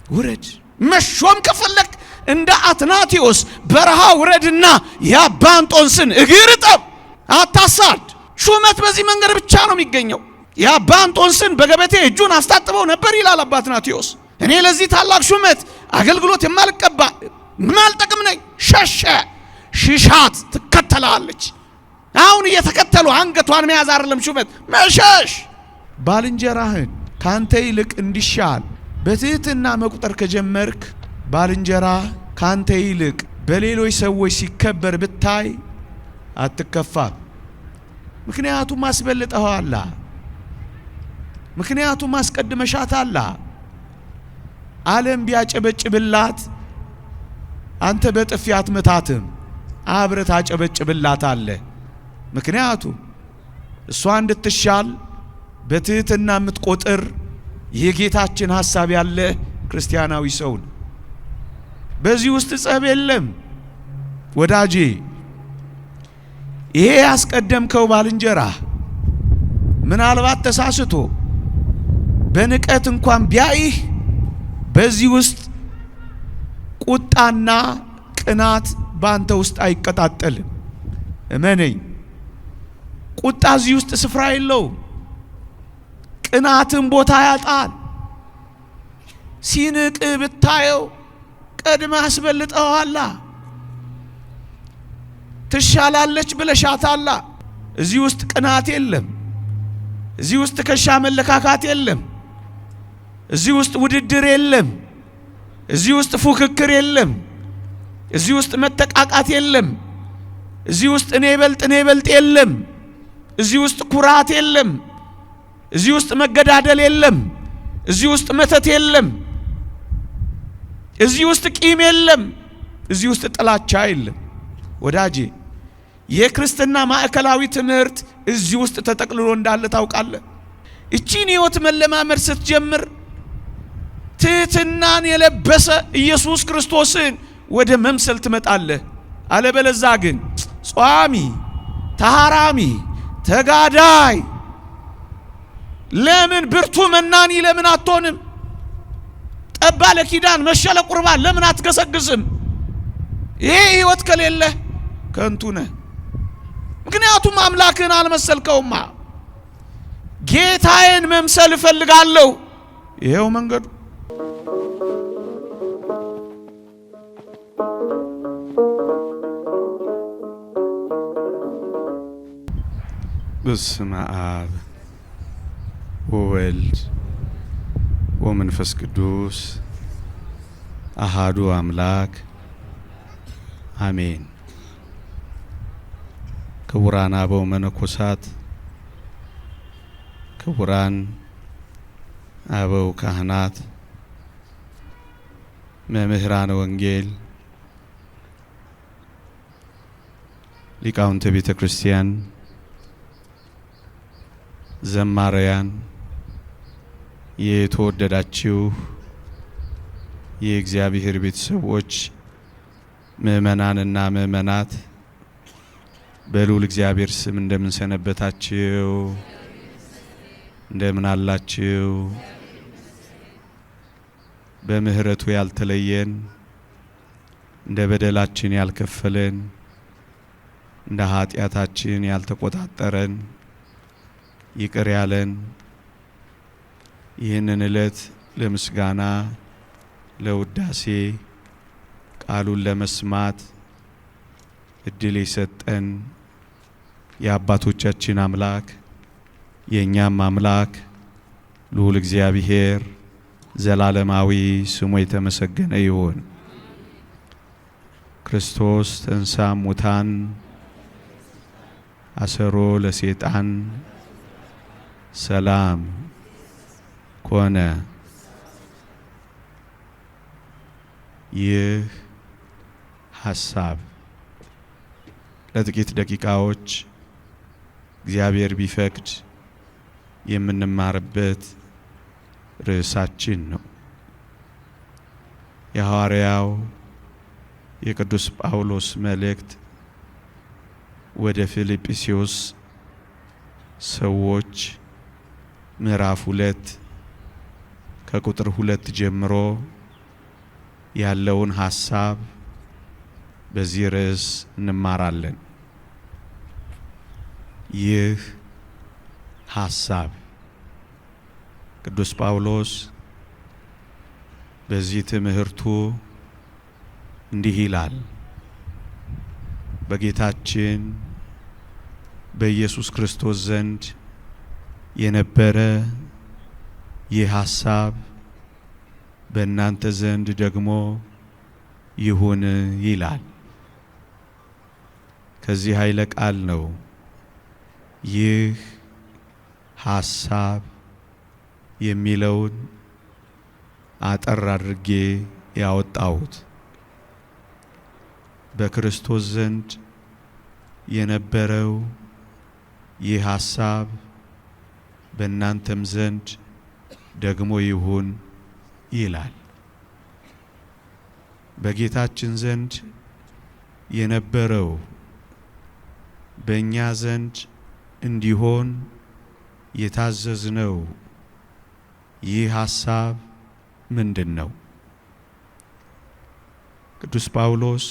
ውረድ። መሾም ከፈለክ እንደ አትናቴዎስ በረሃ ውረድና የአባ እንጦንስን እግር እጠብ፣ አታሳድ። ሹመት በዚህ መንገድ ብቻ ነው የሚገኘው። የአባ እንጦንስን በገበቴ እጁን አስታጥበው ነበር ይላል አባ አትናቴዎስ። እኔ ለዚህ ታላቅ ሹመት አገልግሎት የማልቀባ ማልጠቅም ነኝ። ሸሸ። ሽሻት ትከተላለች። አሁን እየተከተሉ አንገቷን መያዝ አይደለም ሹመት፣ መሸሽ። ባልንጀራህን ካንተ ይልቅ እንዲሻል በትህትና መቁጠር ከጀመርክ ባልንጀራ ካንተ ይልቅ በሌሎች ሰዎች ሲከበር ብታይ አትከፋም። ምክንያቱም አስበልጠዋላ፣ ምክንያቱም አስቀድመሻታላ። ዓለም ቢያጨበጭብላት አንተ በጥፊ አትመታትም፣ አብረህ ታጨበጭብላታለህ። ምክንያቱም እሷ እንድትሻል በትህትና የምትቆጥር የጌታችን ሐሳብ ያለ ክርስቲያናዊ ሰው ነው። በዚህ ውስጥ ጸብ የለም ወዳጄ። ይሄ ያስቀደምከው ባልንጀራ ምናልባት ተሳስቶ በንቀት እንኳን ቢያይህ በዚህ ውስጥ ቁጣና ቅናት ባንተ ውስጥ አይቀጣጠልም። እመነኝ፣ ቁጣ እዚህ ውስጥ ስፍራ የለውም። ቅናትን ቦታ ያጣል። ሲንቅ ብታየው ቀድመ አስበልጠዋላ። ትሻላለች ብለሻታላ። እዚህ ውስጥ ቅናት የለም። እዚህ ውስጥ ከሻ መለካካት የለም። እዚህ ውስጥ ውድድር የለም። እዚህ ውስጥ ፉክክር የለም። እዚህ ውስጥ መተቃቃት የለም። እዚህ ውስጥ እኔ ይበልጥ የለም። እዚህ ውስጥ ኩራት የለም። እዚህ ውስጥ መገዳደል የለም። እዚህ ውስጥ መተት የለም። እዚህ ውስጥ ቂም የለም። እዚህ ውስጥ ጥላቻ የለም። ወዳጄ የክርስትና ማዕከላዊ ትምህርት እዚህ ውስጥ ተጠቅልሎ እንዳለ ታውቃለህ። እቺን ሕይወት መለማመድ ስትጀምር ትህትናን የለበሰ ኢየሱስ ክርስቶስን ወደ መምሰል ትመጣለህ። አለበለዛ ግን ጿሚ፣ ተሃራሚ፣ ተጋዳይ ለምን ብርቱ መናኒ ለምን አትሆንም? ጠባ ለኪዳን መሸለ ቁርባን ለምን አትገሰግስም? ይሄ ሕይወት ከሌለ ከንቱ ነህ። ምክንያቱም አምላክን አልመሰልከውማ። ጌታዬን መምሰል እፈልጋለሁ። ይሄው መንገዱ። በስመ አብ ወወልድ ወመንፈስ ቅዱስ አሃዱ አምላክ አሜን። ክቡራን አበው መነኮሳት፣ ክቡራን አበው ካህናት፣ መምህራነ ወንጌል፣ ሊቃውንተ ቤተ ክርስቲያን፣ ዘማሪያን፣ የተወደዳችሁ የእግዚአብሔር ቤተሰቦች ምእመናንና ምእመናት በልዑል እግዚአብሔር ስም እንደምን ሰነበታችሁ? እንደምን አላችሁ? በምህረቱ ያልተለየን፣ እንደ በደላችን ያልከፈለን፣ እንደ ኃጢአታችን ያልተቆጣጠረን፣ ይቅር ያለን፣ ይህንን ዕለት ለምስጋና ለውዳሴ ቃሉን ለመስማት እድል የሰጠን የአባቶቻችን አምላክ የእኛም አምላክ ልዑል እግዚአብሔር ዘላለማዊ ስሙ የተመሰገነ ይሁን። ክርስቶስ ተንሥአ እሙታን አሰሮ ለሰይጣን ሰላም ኮነ። ይህ ሐሳብ ለጥቂት ደቂቃዎች እግዚአብሔር ቢፈቅድ የምንማርበት ርዕሳችን ነው። የሐዋርያው የቅዱስ ጳውሎስ መልእክት ወደ ፊልጵስዩስ ሰዎች ምዕራፍ 2 ከቁጥር 2 ጀምሮ ያለውን ሐሳብ በዚህ ርዕስ እንማራለን። ይህ ሐሳብ ቅዱስ ጳውሎስ በዚህ ትምህርቱ እንዲህ ይላል። በጌታችን በኢየሱስ ክርስቶስ ዘንድ የነበረ ይህ ሐሳብ በእናንተ ዘንድ ደግሞ ይሁን ይላል። ከዚህ ኃይለ ቃል ነው ይህ ሐሳብ የሚለውን አጠር አድርጌ ያወጣሁት። በክርስቶስ ዘንድ የነበረው ይህ ሐሳብ በእናንተም ዘንድ ደግሞ ይሁን ይላል። በጌታችን ዘንድ የነበረው በእኛ ዘንድ እንዲሆን የታዘዝነው ይህ ሐሳብ ምንድን ነው? ቅዱስ ጳውሎስ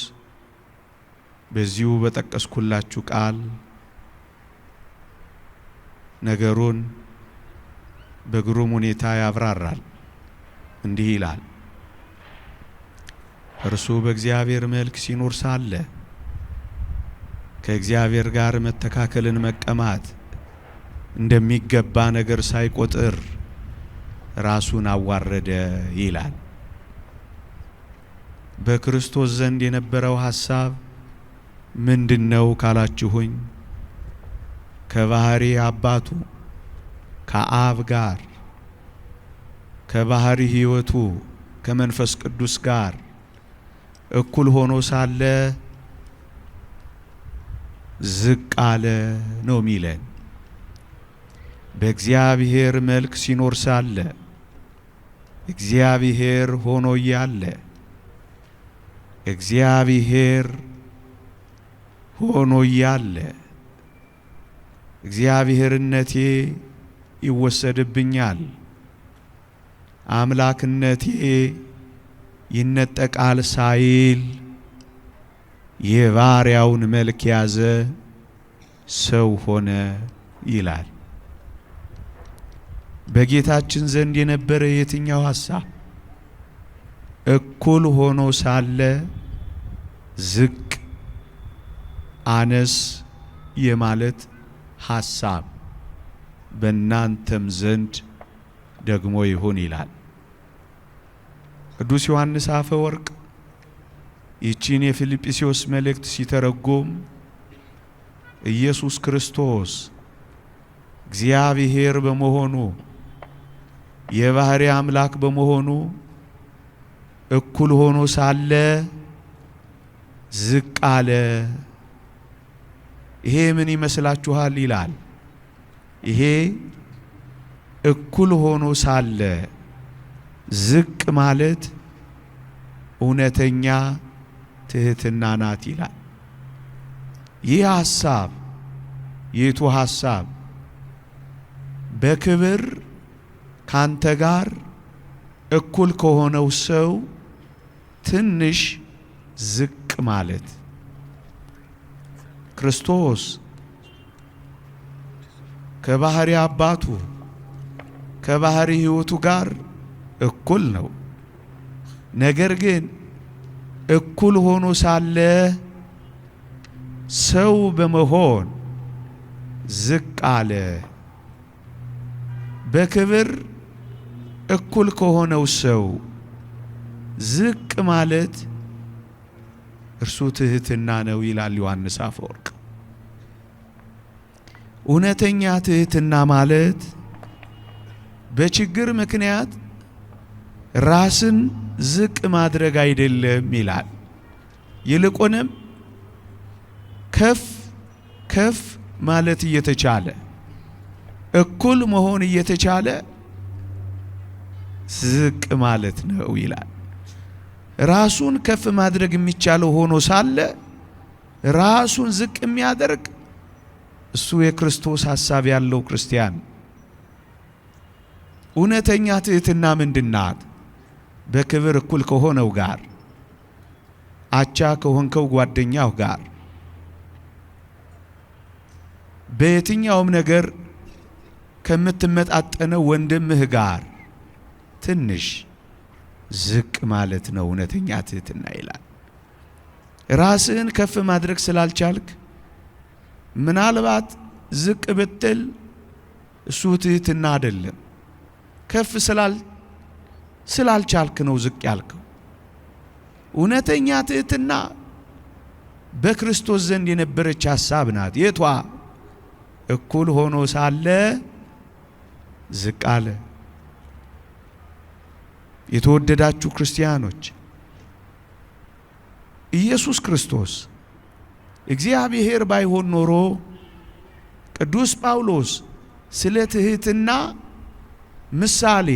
በዚሁ በጠቀስኩላችሁ ቃል ነገሩን በግሩም ሁኔታ ያብራራል። እንዲህ ይላል። እርሱ በእግዚአብሔር መልክ ሲኖር ሳለ ከእግዚአብሔር ጋር መተካከልን መቀማት እንደሚገባ ነገር ሳይቆጥር ራሱን አዋረደ ይላል። በክርስቶስ ዘንድ የነበረው ሐሳብ ምንድነው ካላችሁኝ፣ ከባህሪ አባቱ ከአብ ጋር ከባህሪ ሕይወቱ ከመንፈስ ቅዱስ ጋር እኩል ሆኖ ሳለ ዝቅ አለ ነው ሚለን። በእግዚአብሔር መልክ ሲኖር ሳለ እግዚአብሔር ሆኖ እያለ እግዚአብሔር ሆኖ እያለ እግዚአብሔርነቴ ይወሰድብኛል፣ አምላክነቴ ይነጠቃል ሳይል የባሪያውን መልክ ያዘ፣ ሰው ሆነ ይላል። በጌታችን ዘንድ የነበረ የትኛው ሐሳብ? እኩል ሆኖ ሳለ ዝቅ አነስ የማለት ሐሳብ በእናንተም ዘንድ ደግሞ ይሁን ይላል። ቅዱስ ዮሐንስ አፈወርቅ ይህችን የፊልጵስዩስ መልእክት ሲተረጎም ኢየሱስ ክርስቶስ እግዚአብሔር በመሆኑ የባህሪ አምላክ በመሆኑ እኩል ሆኖ ሳለ ዝቅ አለ። ይሄ ምን ይመስላችኋል ይላል። ይሄ እኩል ሆኖ ሳለ ዝቅ ማለት እውነተኛ ትህትና ናት ይላል። ይህ ሐሳብ የቱ ሐሳብ? በክብር ካንተ ጋር እኩል ከሆነው ሰው ትንሽ ዝቅ ማለት። ክርስቶስ ከባህሪ አባቱ ከባህሪ ሕይወቱ ጋር እኩል ነው። ነገር ግን እኩል ሆኖ ሳለ ሰው በመሆን ዝቅ አለ። በክብር እኩል ከሆነው ሰው ዝቅ ማለት እርሱ ትህትና ነው ይላል ዮሐንስ አፈወርቅ። እውነተኛ ትህትና ማለት በችግር ምክንያት ራስን ዝቅ ማድረግ አይደለም ይላል። ይልቁንም ከፍ ከፍ ማለት እየተቻለ እኩል መሆን እየተቻለ ዝቅ ማለት ነው ይላል። ራሱን ከፍ ማድረግ የሚቻለው ሆኖ ሳለ ራሱን ዝቅ የሚያደርግ እሱ የክርስቶስ ሐሳብ ያለው ክርስቲያን። እውነተኛ ትህትና ምንድናት? በክብር እኩል ከሆነው ጋር አቻ ከሆንከው ጓደኛው ጋር በየትኛውም ነገር ከምትመጣጠነው ወንድምህ ጋር ትንሽ ዝቅ ማለት ነው እውነተኛ ትህትና ይላል። ራስህን ከፍ ማድረግ ስላልቻልክ ምናልባት ዝቅ ብትል እሱ ትህትና አይደለም። ከፍ ስላልቻልክ ነው ዝቅ ያልከው። እውነተኛ ትህትና በክርስቶስ ዘንድ የነበረች ሐሳብ ናት። የቷ? እኩል ሆኖ ሳለ ዝቅ አለ። የተወደዳችሁ ክርስቲያኖች ኢየሱስ ክርስቶስ እግዚአብሔር ባይሆን ኖሮ ቅዱስ ጳውሎስ ስለ ትህትና ምሳሌ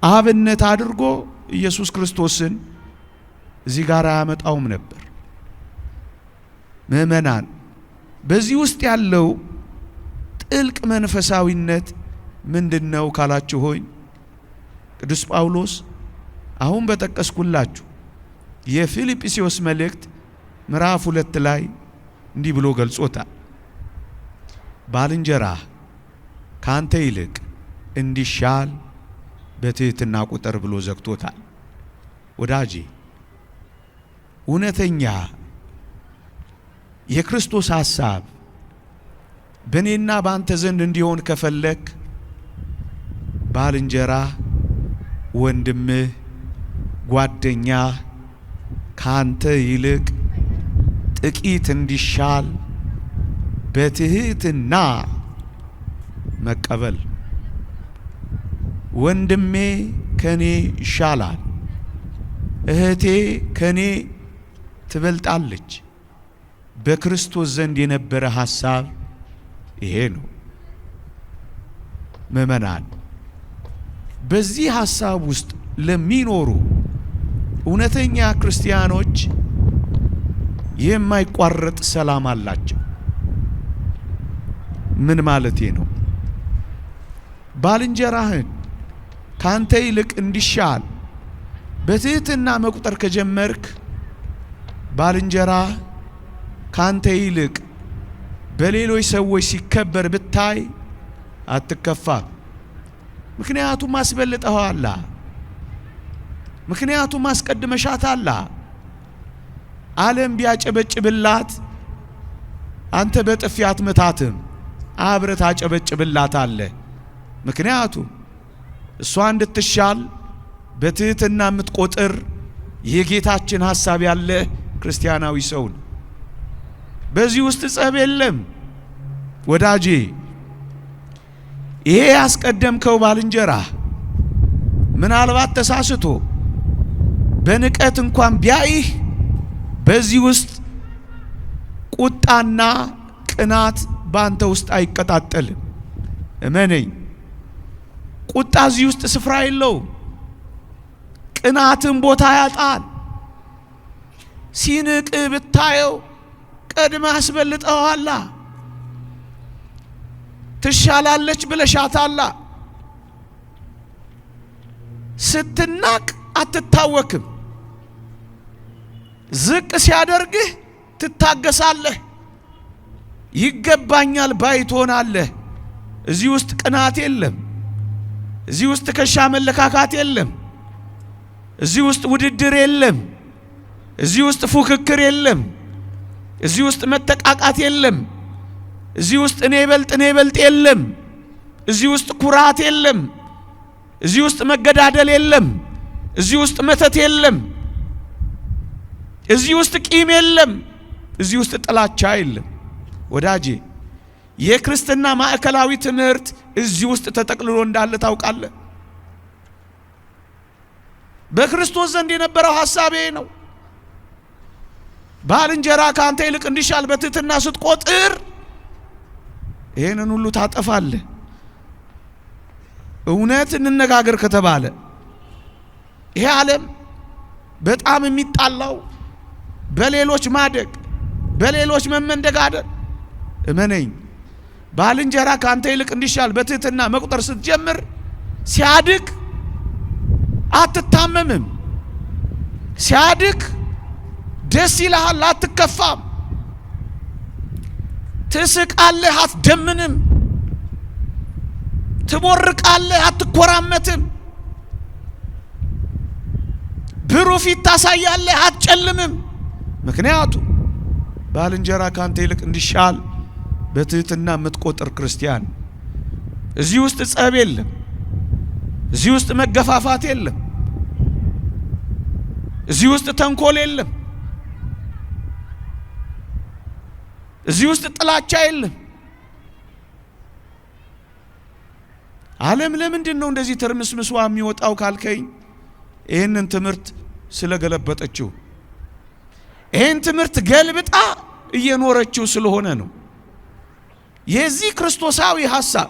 አብነት አድርጎ ኢየሱስ ክርስቶስን እዚህ ጋር አያመጣውም ነበር። ምእመናን በዚህ ውስጥ ያለው ጥልቅ መንፈሳዊነት ምንድነው ካላችሁ ሆይ ቅዱስ ጳውሎስ አሁን በጠቀስኩላችሁ የፊልጵስዩስ መልእክት ምዕራፍ 2 ላይ እንዲህ ብሎ ገልጾታል። ባልንጀራህ ካንተ ይልቅ እንዲሻል በትህትና ቁጥር ብሎ ዘግቶታል። ወዳጄ እውነተኛ የክርስቶስ ሐሳብ በእኔና በአንተ ዘንድ እንዲሆን ከፈለክ ባልንጀራህ፣ ወንድምህ፣ ጓደኛህ ካንተ ይልቅ ጥቂት እንዲሻል በትህትና መቀበል። ወንድሜ ከኔ ይሻላል፣ እህቴ ከኔ ትበልጣለች። በክርስቶስ ዘንድ የነበረ ሐሳብ ይሄ ነው። ምእመናን በዚህ ሐሳብ ውስጥ ለሚኖሩ እውነተኛ ክርስቲያኖች የማይቋረጥ ሰላም አላቸው። ምን ማለቴ ነው? ባልንጀራህን ካንተ ይልቅ እንዲሻል በትህትና መቁጠር ከጀመርክ ባልንጀራህ ካንተ ይልቅ በሌሎች ሰዎች ሲከበር ብታይ አትከፋም። ምክንያቱም አስበልጠዋላ፣ ምክንያቱም አስቀድመሻታላ። ዓለም ቢያጨበጭብላት አንተ በጥፊ አትመታትም፣ አብረህ ታጨበጭብላታለህ። ምክንያቱም እሷ እንድትሻል በትህትና የምትቆጥር የጌታችን ሐሳብ ያለ ክርስቲያናዊ ሰው ነው። በዚህ ውስጥ ጸብ የለም ወዳጄ። ይሄ ያስቀደምከው ባልንጀራህ ምናልባት ተሳስቶ በንቀት እንኳን ቢያይህ በዚህ ውስጥ ቁጣና ቅናት ባንተ ውስጥ አይቀጣጠልም። እመነኝ፣ ቁጣ እዚህ ውስጥ ስፍራ የለውም። ቅናትን ቦታ ያጣል። ሲንቅ ብታየው ቀድመህ አስበልጠዋላ። ትሻላለች ብለሻታላ። ስትናቅ አትታወክም። ዝቅ ሲያደርግህ ትታገሳለህ። ይገባኛል ባይ ትሆናለህ። እዚህ ውስጥ ቅናት የለም። እዚህ ውስጥ ትከሻ መለካካት የለም። እዚህ ውስጥ ውድድር የለም። እዚህ ውስጥ ፉክክር የለም። እዚህ ውስጥ መተቃቃት የለም። እዚህ ውስጥ እኔ ይበልጥ የለም። እዚህ ውስጥ ኩራት የለም። እዚህ ውስጥ መገዳደል የለም። እዚህ ውስጥ መተት የለም። እዚህ ውስጥ ቂም የለም። እዚህ ውስጥ ጥላቻ የለም። ወዳጄ የክርስትና ማዕከላዊ ትምህርት እዚህ ውስጥ ተጠቅልሎ እንዳለ ታውቃለህ። በክርስቶስ ዘንድ የነበረው ሐሳብ ይሄ ነው። ባልንጀራ ካንተ ይልቅ እንዲሻል በትህትና ስትቆጥር ይሄንን ሁሉ ታጠፋለህ። እውነት እንነጋገር ከተባለ ይሄ ዓለም በጣም የሚጣላው በሌሎች ማደግ፣ በሌሎች መመንደጋደር። እመነኝ፣ ባልንጀራ ካንተ ይልቅ እንዲሻል በትህትና መቁጠር ስትጀምር ሲያድግ አትታመምም። ሲያድግ ደስ ይልሃል፣ አትከፋም። ትስቃለህ፣ አትደምንም። ትቦርቃለህ፣ አትኮራመትም። ብሩህ ፊት ታሳያለህ፣ አትጨልምም። ምክንያቱም ባልንጀራ ካንተ ይልቅ እንዲሻል በትህትና የምትቆጥር ክርስቲያን። እዚህ ውስጥ ጸብ የለም። እዚህ ውስጥ መገፋፋት የለም። እዚህ ውስጥ ተንኮል የለም። እዚህ ውስጥ ጥላቻ የለም። ዓለም ለምንድን ነው እንደዚህ ትርምስምሷ የሚወጣው ካልከኝ ይህንን ትምህርት ስለገለበጠችው፣ ይህን ትምህርት ገልብጣ እየኖረችው ስለሆነ ነው። የዚህ ክርስቶሳዊ ሐሳብ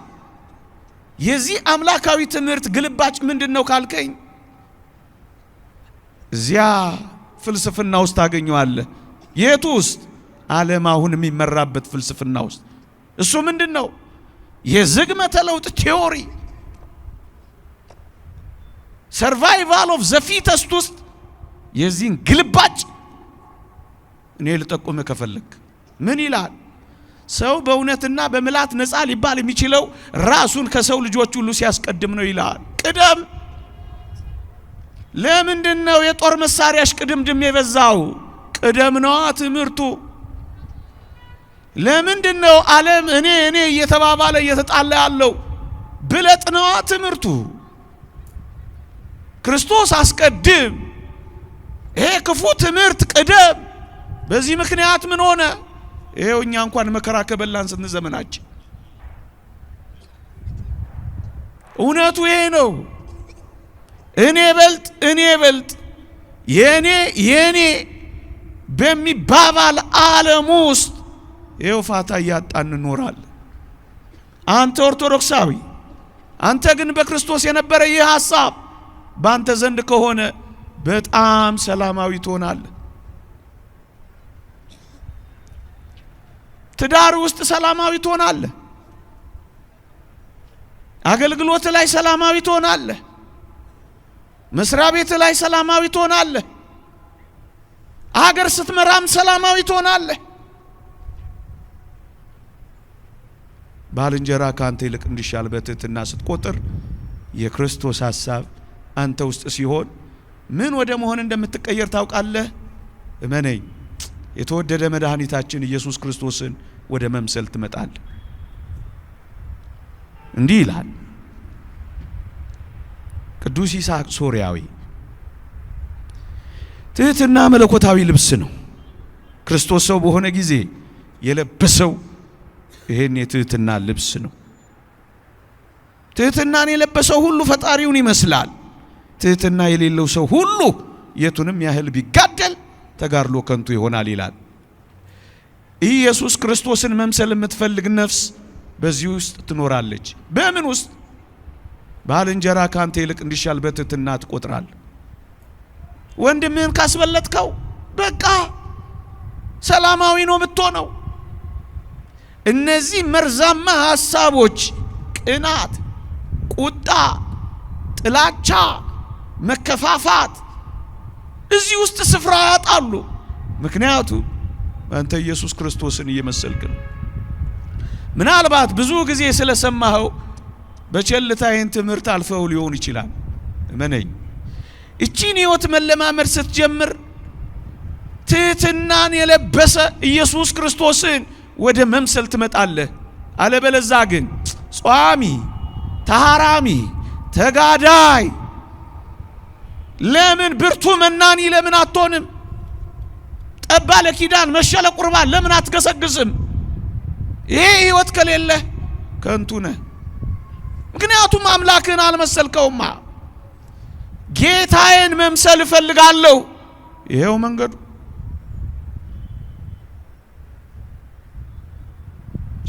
የዚህ አምላካዊ ትምህርት ግልባጭ ምንድን ነው ካልከኝ እዚያ ፍልስፍና ውስጥ ታገኘዋለህ። የቱ ውስጥ? ዓለም አሁን የሚመራበት ፍልስፍና ውስጥ። እሱ ምንድን ነው? የዝግመተ ለውጥ ቲዮሪ፣ ሰርቫይቫል ኦፍ ዘ ፊተስት ውስጥ የዚህን ግልባጭ እኔ ልጠቁምህ ከፈለክ ምን ይላል? ሰው በእውነትና በምላት ነፃ ሊባል የሚችለው ራሱን ከሰው ልጆች ሁሉ ሲያስቀድም ነው ይላል። ቅደም። ለምንድን ነው የጦር መሳሪያሽ ቅድምድም የበዛው? ቅደም ነዋ ትምህርቱ። ለምንድን ነው ዓለም እኔ እየተባባለ እየተጣላ ያለው? ብለጥ ነዋ ትምህርቱ። ክርስቶስ አስቀድም፣ ይሄ ክፉ ትምህርት ቅደም። በዚህ ምክንያት ምን ሆነ? ይሄው እኛ እንኳን መከራ ከበላን ስንት ዘመናችን። እውነቱ ይሄ ነው። እኔ በልጥ የኔ በሚባባል ዓለም ውስጥ ይሄው ፋታ እያጣን እንኖራለን። አንተ ኦርቶዶክሳዊ፣ አንተ ግን በክርስቶስ የነበረ ይህ ሐሳብ በአንተ ዘንድ ከሆነ በጣም ሰላማዊ ትሆናለህ። ትዳር ውስጥ ሰላማዊ ትሆናለህ። አገልግሎት ላይ ሰላማዊ ትሆናለህ። መስሪያ ቤት ላይ ሰላማዊ ትሆናለህ። አገር ስትመራም ሰላማዊ ትሆናለህ። ባልንጀራ ካንተ ይልቅ እንዲሻል በትህትና ስትቆጥር የክርስቶስ ሐሳብ አንተ ውስጥ ሲሆን ምን ወደ መሆን እንደምትቀየር ታውቃለህ። እመነኝ፣ የተወደደ መድኃኒታችን ኢየሱስ ክርስቶስን ወደ መምሰል ትመጣለህ። እንዲህ ይላል ቅዱስ ይስሐቅ ሶርያዊ፣ ትህትና መለኮታዊ ልብስ ነው። ክርስቶስ ሰው በሆነ ጊዜ የለበሰው ይሄን የትህትና ልብስ ነው። ትህትናን የለበሰው ሁሉ ፈጣሪውን ይመስላል። ትህትና የሌለው ሰው ሁሉ የቱንም ያህል ቢጋደል ተጋድሎ ከንቱ ይሆናል ይላል። ኢየሱስ ክርስቶስን መምሰል የምትፈልግ ነፍስ በዚህ ውስጥ ትኖራለች። በምን ውስጥ? ባልንጀራ ካንተ ይልቅ እንዲሻል በትህትና ትቆጥራል። ወንድምህን ካስበለጥከው በቃ ሰላማዊ ነው የምትሆነው። እነዚህ መርዛማ ሐሳቦች ቅናት፣ ቁጣ፣ ጥላቻ፣ መከፋፋት እዚህ ውስጥ ስፍራ ያጣሉ። ምክንያቱም አንተ ኢየሱስ ክርስቶስን እየመሰልክ ነው። ምናልባት ብዙ ጊዜ ስለሰማኸው በቸልታ ይህን ትምህርት አልፈው ሊሆን ይችላል። እመነኝ፣ እቺን ሕይወት መለማመድ ስትጀምር ትህትናን የለበሰ ኢየሱስ ክርስቶስን ወደ መምሰል ትመጣለህ። አለበለዛ ግን ጿሚ፣ ተሃራሚ፣ ተጋዳይ፣ ለምን ብርቱ መናኒ ለምን አትሆንም? ጠባ ለኪዳን መሸለ ቁርባን ለምን አትገሰግስም? ይሄ ሕይወት ከሌለ ከንቱ ነህ። ምክንያቱም አምላክን አልመሰልከውማ። ጌታዬን መምሰል እፈልጋለሁ። ይሄው መንገዱ።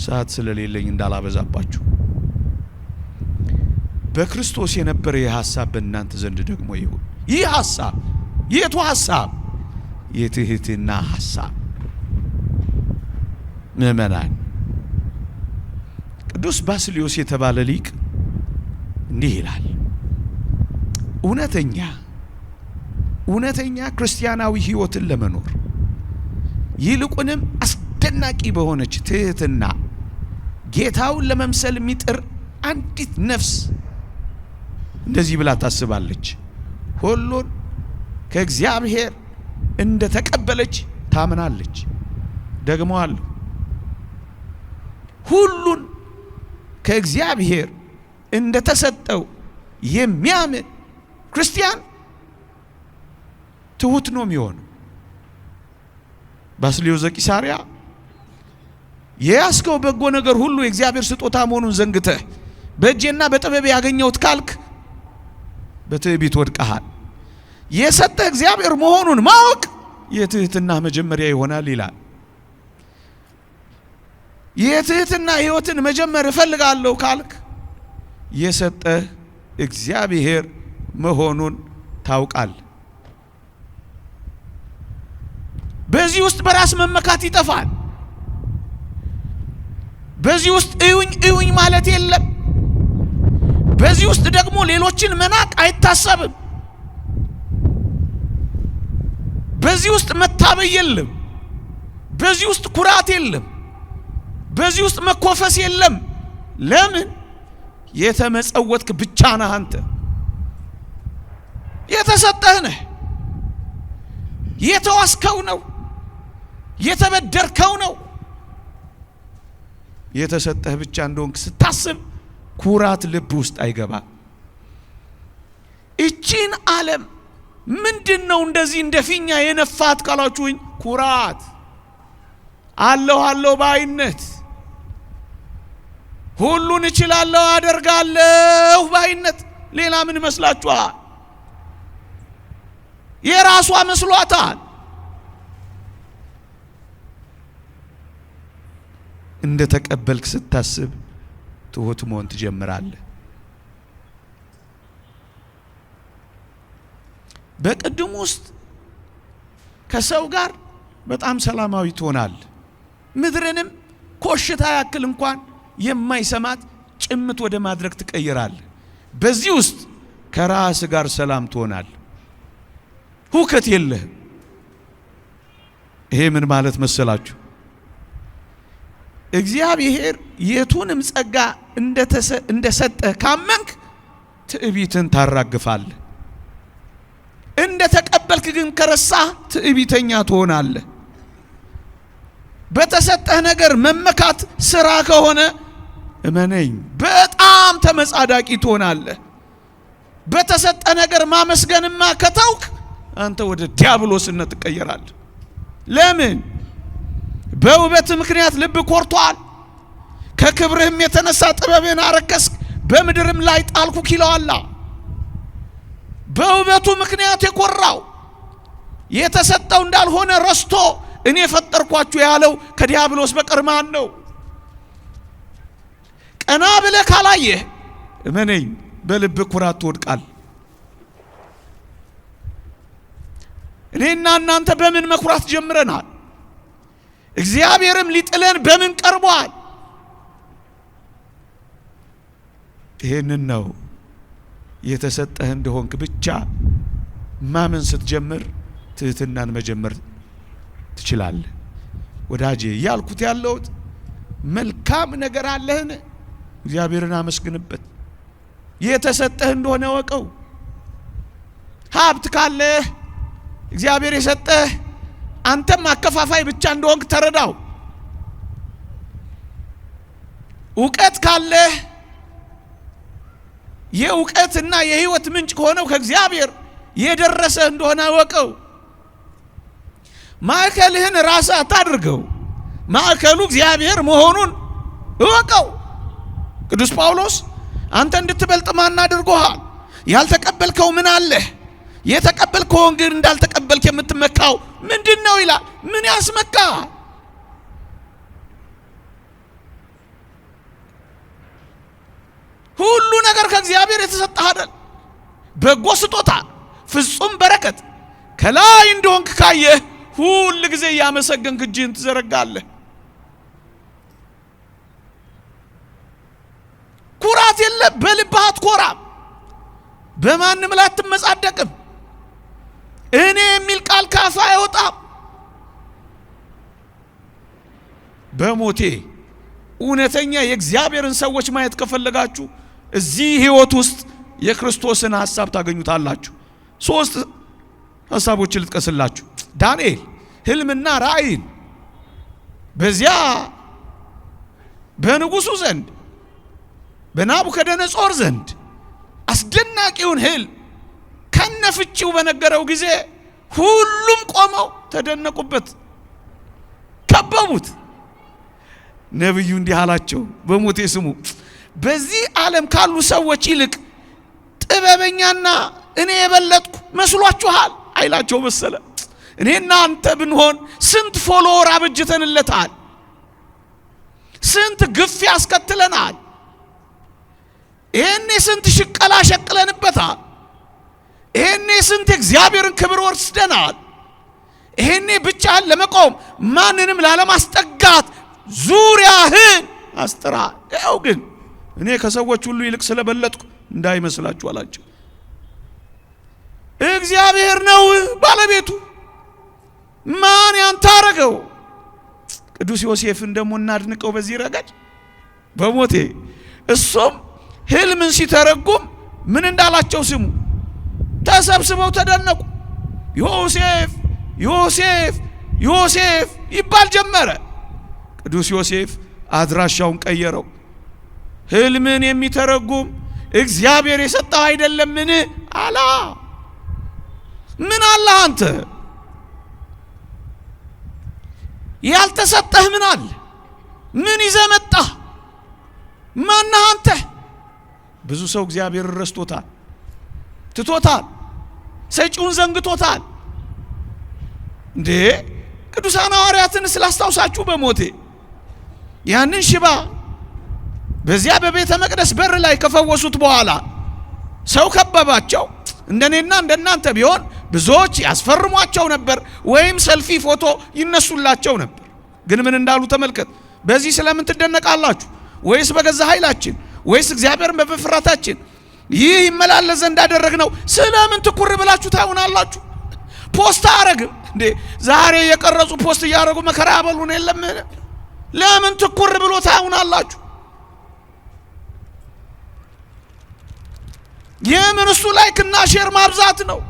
ሰዓት ስለሌለኝ እንዳላበዛባችሁ በክርስቶስ የነበረ የሐሳብ በእናንተ ዘንድ ደግሞ ይሁን። ይህ ሐሳብ የቱ ሐሳብ? የትህትና ሐሳብ። ምእመናን፣ ቅዱስ ባስልዮስ የተባለ ሊቅ እንዲህ ይላል፣ እውነተኛ ክርስቲያናዊ ሕይወትን ለመኖር ይልቁንም አስደናቂ በሆነች ትህትና ጌታውን ለመምሰል የሚጥር አንዲት ነፍስ እንደዚህ ብላ ታስባለች። ሁሉን ከእግዚአብሔር እንደተቀበለች ታምናለች። ደግሞአለሁ፣ ሁሉን ከእግዚአብሔር እንደተሰጠው የሚያምን ክርስቲያን ትሁት ነው የሚሆነው። ባስልዮስ ዘቂሳርያ የያዝከው በጎ ነገር ሁሉ የእግዚአብሔር ስጦታ መሆኑን ዘንግተህ በእጄና በጥበብ ያገኘሁት ካልክ በትዕቢት ወድቀሃል። የሰጠህ እግዚአብሔር መሆኑን ማወቅ የትህትና መጀመሪያ ይሆናል ይላል። የትህትና ሕይወትን መጀመር እፈልጋለሁ ካልክ የሰጠህ እግዚአብሔር መሆኑን ታውቃል። በዚህ ውስጥ በራስ መመካት ይጠፋል። በዚህ ውስጥ እዩኝ ማለት የለም። በዚህ ውስጥ ደግሞ ሌሎችን መናቅ አይታሰብም። በዚህ ውስጥ መታበይ የለም። በዚህ ውስጥ ኩራት የለም። በዚህ ውስጥ መኮፈስ የለም። ለምን? የተመጸወትክ ብቻ ነህ። አንተ የተሰጠህ ነህ። የተዋስከው ነው። የተበደርከው ነው። የተሰጠህ ብቻ እንደሆንክ ስታስብ ኩራት ልብ ውስጥ አይገባ። እቺን ዓለም ምንድነው እንደዚህ እንደፊኛ የነፋት ካላችሁኝ፣ ኩራት፣ አለሁ ባይነት፣ ሁሉን እችላለሁ አደርጋለሁ ባይነት። ሌላ ምን መስላችኋል? የራሷ መስሏታል። እንደ ተቀበልክ ስታስብ ትሁት መሆን ትጀምራለህ። በቅድም ውስጥ ከሰው ጋር በጣም ሰላማዊ ትሆናለህ። ምድርንም ኮሽታ ያክል እንኳን የማይሰማት ጭምት ወደ ማድረግ ትቀይራለህ። በዚህ ውስጥ ከራስ ጋር ሰላም ትሆናለህ። ሁከት የለህም። ይሄ ምን ማለት መሰላችሁ? እግዚአብሔር የቱንም ጸጋ እንደሰጠህ ካመንክ ትዕቢትን ታራግፋለህ። እንደ ተቀበልክ ግን ከረሳህ ትዕቢተኛ ትሆናለህ። በተሰጠህ ነገር መመካት ስራ ከሆነ እመነኝ በጣም ተመጻዳቂ ትሆናለህ። በተሰጠህ ነገር ማመስገንማ ከተውክ አንተ ወደ ዲያብሎስነት ትቀየራለህ። ለምን? በውበት ምክንያት ልብ ኮርቷል። ከክብርህም የተነሳ ጥበብን አረከስክ፣ በምድርም ላይ ጣልኩ ይለዋል። በውበቱ ምክንያት የኮራው የተሰጠው እንዳልሆነ ረስቶ እኔ ፈጠርኳችሁ ያለው ከዲያብሎስ በቀር ማን ነው? ቀና ብለህ ካላየህ እመነኝ በልብ ኩራት ትወድቃል። እኔና እናንተ በምን መኩራት ጀምረናል? እግዚአብሔርም ሊጥለን በምን ቀርቧል? ይሄንን ነው የተሰጠህ እንደሆንክ ብቻ ማመን ስትጀምር ትህትናን መጀመር ትችላለህ። ወዳጄ ያልኩት ያለውት መልካም ነገር አለህን? እግዚአብሔርን አመስግንበት። የተሰጠህ እንደሆነ ወቀው። ሀብት ካለህ እግዚአብሔር የሰጠህ አንተም አከፋፋይ ብቻ እንደሆንክ ተረዳው። ዕውቀት ካለህ የዕውቀትና የሕይወት ምንጭ ከሆነው ከእግዚአብሔር የደረሰ እንደሆነ ወቀው። ማዕከልህን ራስህ አታድርገው። ማዕከሉ እግዚአብሔር መሆኑን እወቀው። ቅዱስ ጳውሎስ አንተ እንድትበልጥ ማን አድርጎሃል? ያልተቀበልከው ምን አለህ? የተቀበልከውን ግን እንዳልተቀበልክ የምትመካው ምንድነው ይላል። ምን ያስመካ? ሁሉ ነገር ከእግዚአብሔር የተሰጠህ አይደል? በጎ ስጦታ፣ ፍጹም በረከት ከላይ እንደሆንክ ካየህ ሁሉ ጊዜ ያመሰገንክ እጅህን ትዘረጋለህ። ኩራት የለ በልብህ አትኮራም። በማንም ላይ አትመጻደቅም። እኔ የሚል ቃል ካፋ አይወጣም። በሞቴ እውነተኛ የእግዚአብሔርን ሰዎች ማየት ከፈለጋችሁ እዚህ ሕይወት ውስጥ የክርስቶስን ሐሳብ ታገኙታላችሁ። 3 ሐሳቦችን ልጥቀስላችሁ። ዳንኤል ሕልምና ራእይን በዚያ በንጉሱ ዘንድ በናቡከደነጾር ዘንድ አስደናቂውን ሕልም ከነፍቺው በነገረው ጊዜ ሁሉም ቆመው ተደነቁበት፣ ከበቡት። ነብዩ እንዲህ አላቸው፣ በሞቴ ስሙ፣ በዚህ ዓለም ካሉ ሰዎች ይልቅ ጥበበኛና እኔ የበለጥኩ መስሏችኋል አይላቸው መሰለ። እኔና አንተ ብንሆን ስንት ፎሎወር አበጅተንለታል፣ ስንት ግፍ ያስከትለናል፣ ይሄኔ ስንት ሽቀላ ሸቅለንበታል፣ ይሄኔ ስንት እግዚአብሔርን ክብር ወስደናል፣ ይሄኔ ብቻህን ለመቆም ማንንም ላለማስጠጋት ዙሪያህን አስጥራ። ያው ግን እኔ ከሰዎች ሁሉ ይልቅ ስለበለጥኩ እንዳይመስላችሁ አላቸው። እግዚአብሔር ነው ባለቤቱ፣ ማን ያንተ አረገው? ቅዱስ ዮሴፍን ደግሞ እናድንቀው በዚህ ረገድ በሞቴ እሱም ሕልምን ሲተረጉም ምን እንዳላቸው ስሙ። ተሰብስበው ተደነቁ። ዮሴፍ ዮሴፍ ዮሴፍ ይባል ጀመረ። ቅዱስ ዮሴፍ አድራሻውን ቀየረው። ሕልምን የሚተረጉም እግዚአብሔር የሰጠው አይደለምን አላ። ምን አለ አንተ? ያልተሰጠህ ምን አለ? ምን ይዘህ መጣህ? ማነህ አንተ? ብዙ ሰው እግዚአብሔር ረስቶታል፣ ትቶታል፣ ሰጪውን ዘንግቶታል። እንዴ ቅዱሳን ሐዋርያትን ስላስታውሳችሁ በሞቴ ያንን ሽባ በዚያ በቤተ መቅደስ በር ላይ ከፈወሱት በኋላ ሰው ከበባቸው። እንደኔና እንደናንተ ቢሆን ብዙዎች ያስፈርሟቸው ነበር ወይም ሰልፊ ፎቶ ይነሱላቸው ነበር። ግን ምን እንዳሉ ተመልከት። በዚህ ስለምን ትደነቃላችሁ? ወይስ በገዛ ኃይላችን ወይስ እግዚአብሔርን በመፍራታችን ይህ ይመላለስ ዘንድ እንዳደረግነው ስለምን ትኩር ብላችሁ ታዩናላችሁ? ፖስት አረግም እንዴ? ዛሬ የቀረጹ ፖስት እያደረጉ መከራ ያበሉን የለም? ለምን ትኩር ብሎ ታዩናላችሁ? የምን እሱ ላይክና ሼር ማብዛት ነው?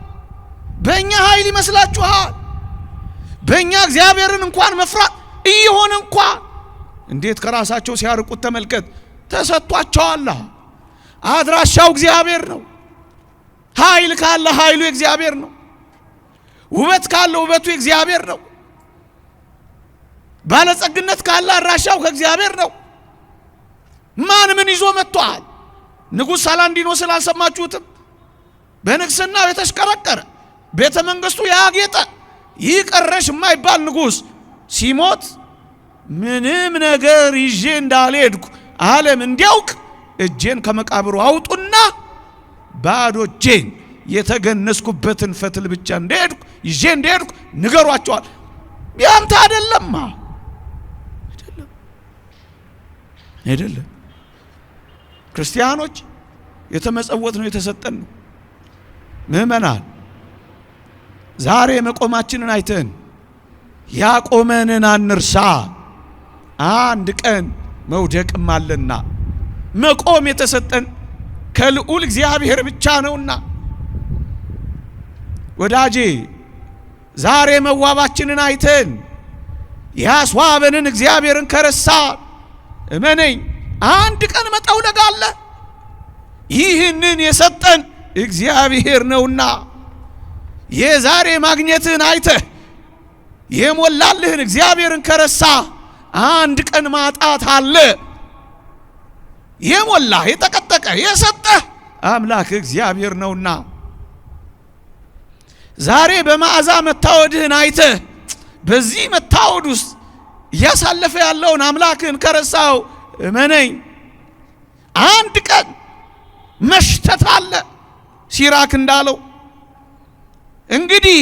በእኛ ኃይል ይመስላችኋል? በእኛ እግዚአብሔርን እንኳን መፍራት እየሆነ እንኳን እንዴት ከራሳቸው ሲያርቁት ተመልከት። ተሰጥቷቸዋል። አድራሻው እግዚአብሔር ነው። ኃይል ካለ ኃይሉ እግዚአብሔር ነው። ውበት ካለ ውበቱ እግዚአብሔር ነው። ባለጸግነት ካለ አድራሻው ከእግዚአብሔር ነው። ማን ምን ይዞ መጥቷል? ንጉሥ ሳላንዲኖስን አልሰማችሁትም? በንግስናው የተሽከረከረ ቤተ መንግስቱ ያጌጠ ይቀረሽ የማይባል ንጉሥ ሲሞት ምንም ነገር ይዤ እንዳልሄድኩ ዓለም እንዲያውቅ እጄን ከመቃብሩ አውጡና ባዶ እጄን የተገነስኩበትን ፈትል ብቻ እንደሄድኩ ይዤ እንደሄድኩ ንገሯቸዋል። ያንተ አይደለማ፣ አይደለም። ክርስቲያኖች የተመጸወት ነው፣ የተሰጠን ነው። ምእመናን ዛሬ መቆማችንን አይተን ያቆመንን አንርሳ። አንድ ቀን መውደቅም አለና መቆም የተሰጠን ከልዑል እግዚአብሔር ብቻ ነውና ወዳጄ ዛሬ መዋባችንን አይተን ያስዋበንን እግዚአብሔርን ከረሳ እመነኝ አንድ ቀን መጠውለግ አለ። ይህንን የሰጠን እግዚአብሔር ነውና የዛሬ ማግኘትን አይተህ የሞላልህን እግዚአብሔርን ከረሳ አንድ ቀን ማጣት አለ። የሞላህ የጠቀጠቀ የሰጠህ አምላክ እግዚአብሔር ነውና ዛሬ በመዓዛ መታወድህን አይተህ በዚህ መታወድ ውስጥ እያሳለፈ ያለውን አምላክን ከረሳው እመነኝ አንድ ቀን መሽተት አለ። ሲራክ እንዳለው እንግዲህ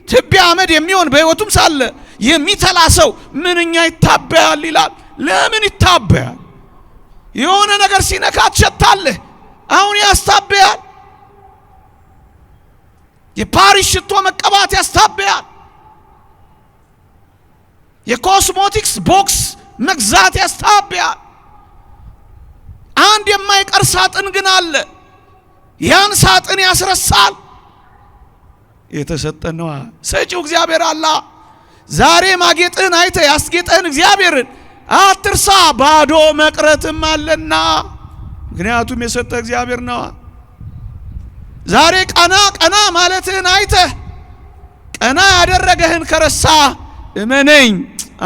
ትቢያ አመድ የሚሆን በሕይወቱም ሳለ የሚተላ ሰው ምንኛ ይታበያል ይላል። ለምን ይታበያል? የሆነ ነገር ሲነካ ትሸታለህ። አሁን ያስታበያል። የፓሪስ ሽቶ መቀባት ያስታበያል። የኮስሞቲክስ ቦክስ መግዛት ያስታብያል። አንድ የማይቀር ሳጥን ግን አለ። ያን ሳጥን ያስረሳል። የተሰጠን ነው። ሰጪው እግዚአብሔር አለ። ዛሬ ማጌጥህን አይተህ ያስጌጠህን እግዚአብሔርን አትርሳ። ባዶ መቅረትም አለና፣ ምክንያቱም የሰጠ እግዚአብሔር ነው። ዛሬ ቀና ቀና ማለትህን አይተህ ቀና ያደረገህን ከረሳ እመነኝ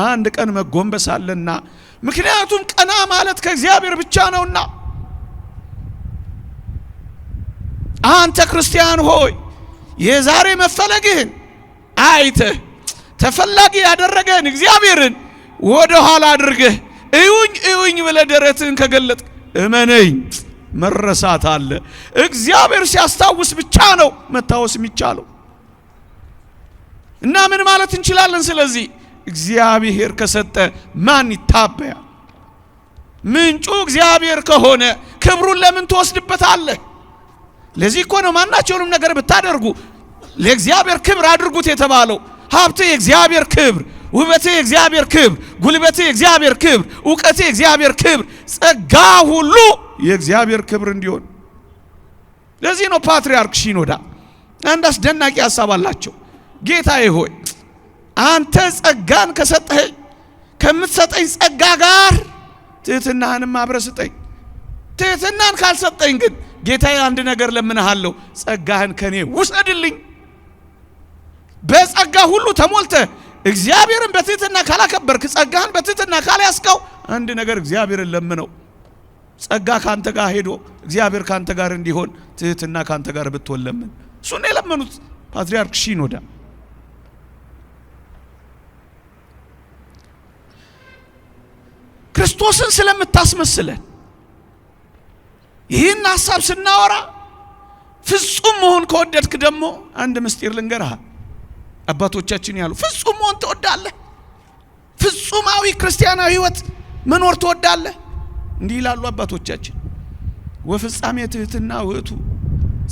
አንድ ቀን መጎንበስ አለና፣ ምክንያቱም ቀና ማለት ከእግዚአብሔር ብቻ ነውና። አንተ ክርስቲያን ሆይ የዛሬ መፈለግህን አይተህ ተፈላጊ ያደረገህን እግዚአብሔርን ወደ ኋላ አድርገህ እዩኝ እዩኝ ብለህ ደረትህን ከገለጥ እመነኝ መረሳት አለ። እግዚአብሔር ሲያስታውስ ብቻ ነው መታወስ የሚቻለው። እና ምን ማለት እንችላለን? ስለዚህ እግዚአብሔር ከሰጠ ማን ይታበያል? ምንጩ እግዚአብሔር ከሆነ ክብሩን ለምን ትወስድበታለህ? ለዚህ እኮ ነው ማናቸውንም ነገር ብታደርጉ ለእግዚአብሔር ክብር አድርጉት የተባለው። ሀብቴ የእግዚአብሔር ክብር፣ ውበቴ የእግዚአብሔር ክብር፣ ጉልበቴ የእግዚአብሔር ክብር፣ ዕውቀቴ የእግዚአብሔር ክብር፣ ጸጋ ሁሉ የእግዚአብሔር ክብር እንዲሆን። ለዚህ ነው ፓትርያርክ ሺኖዳ አንድ አስደናቂ ሐሳብ አላቸው። ጌታዬ ሆይ አንተ ጸጋን ከሰጠኸኝ ከምትሰጠኝ ጸጋ ጋር ትሕትናህንም አብረህ ስጠኝ። ትሕትናን ካልሰጠኝ ግን ጌታዬ አንድ ነገር ለምንሃለሁ፣ ጸጋህን ከኔ ውሰድልኝ። በጸጋ ሁሉ ተሞልተ እግዚአብሔርን በትሕትና ካላከበርክ፣ ጸጋህን በትሕትና ካልያዝከው አንድ ነገር እግዚአብሔርን ለምነው። ጸጋ ካንተ ጋር ሄዶ እግዚአብሔር ካንተ ጋር እንዲሆን ትሕትና ካንተ ጋር ብትሆን ለምን። እሱን የለመኑት ፓትርያርክ ሺኖዳ። ክርስቶስን ስለምታስመስለን ይህን ሐሳብ ስናወራ ፍጹም መሆን ከወደድክ ደግሞ አንድ ምስጢር ልንገርህ። አባቶቻችን ያሉ ፍጹም መሆን ትወዳለህ? ፍጹማዊ ክርስቲያናዊ ሕይወት መኖር ትወዳለህ? እንዲህ ይላሉ አባቶቻችን፣ ወፍጻሜ ትሕትና ውእቱ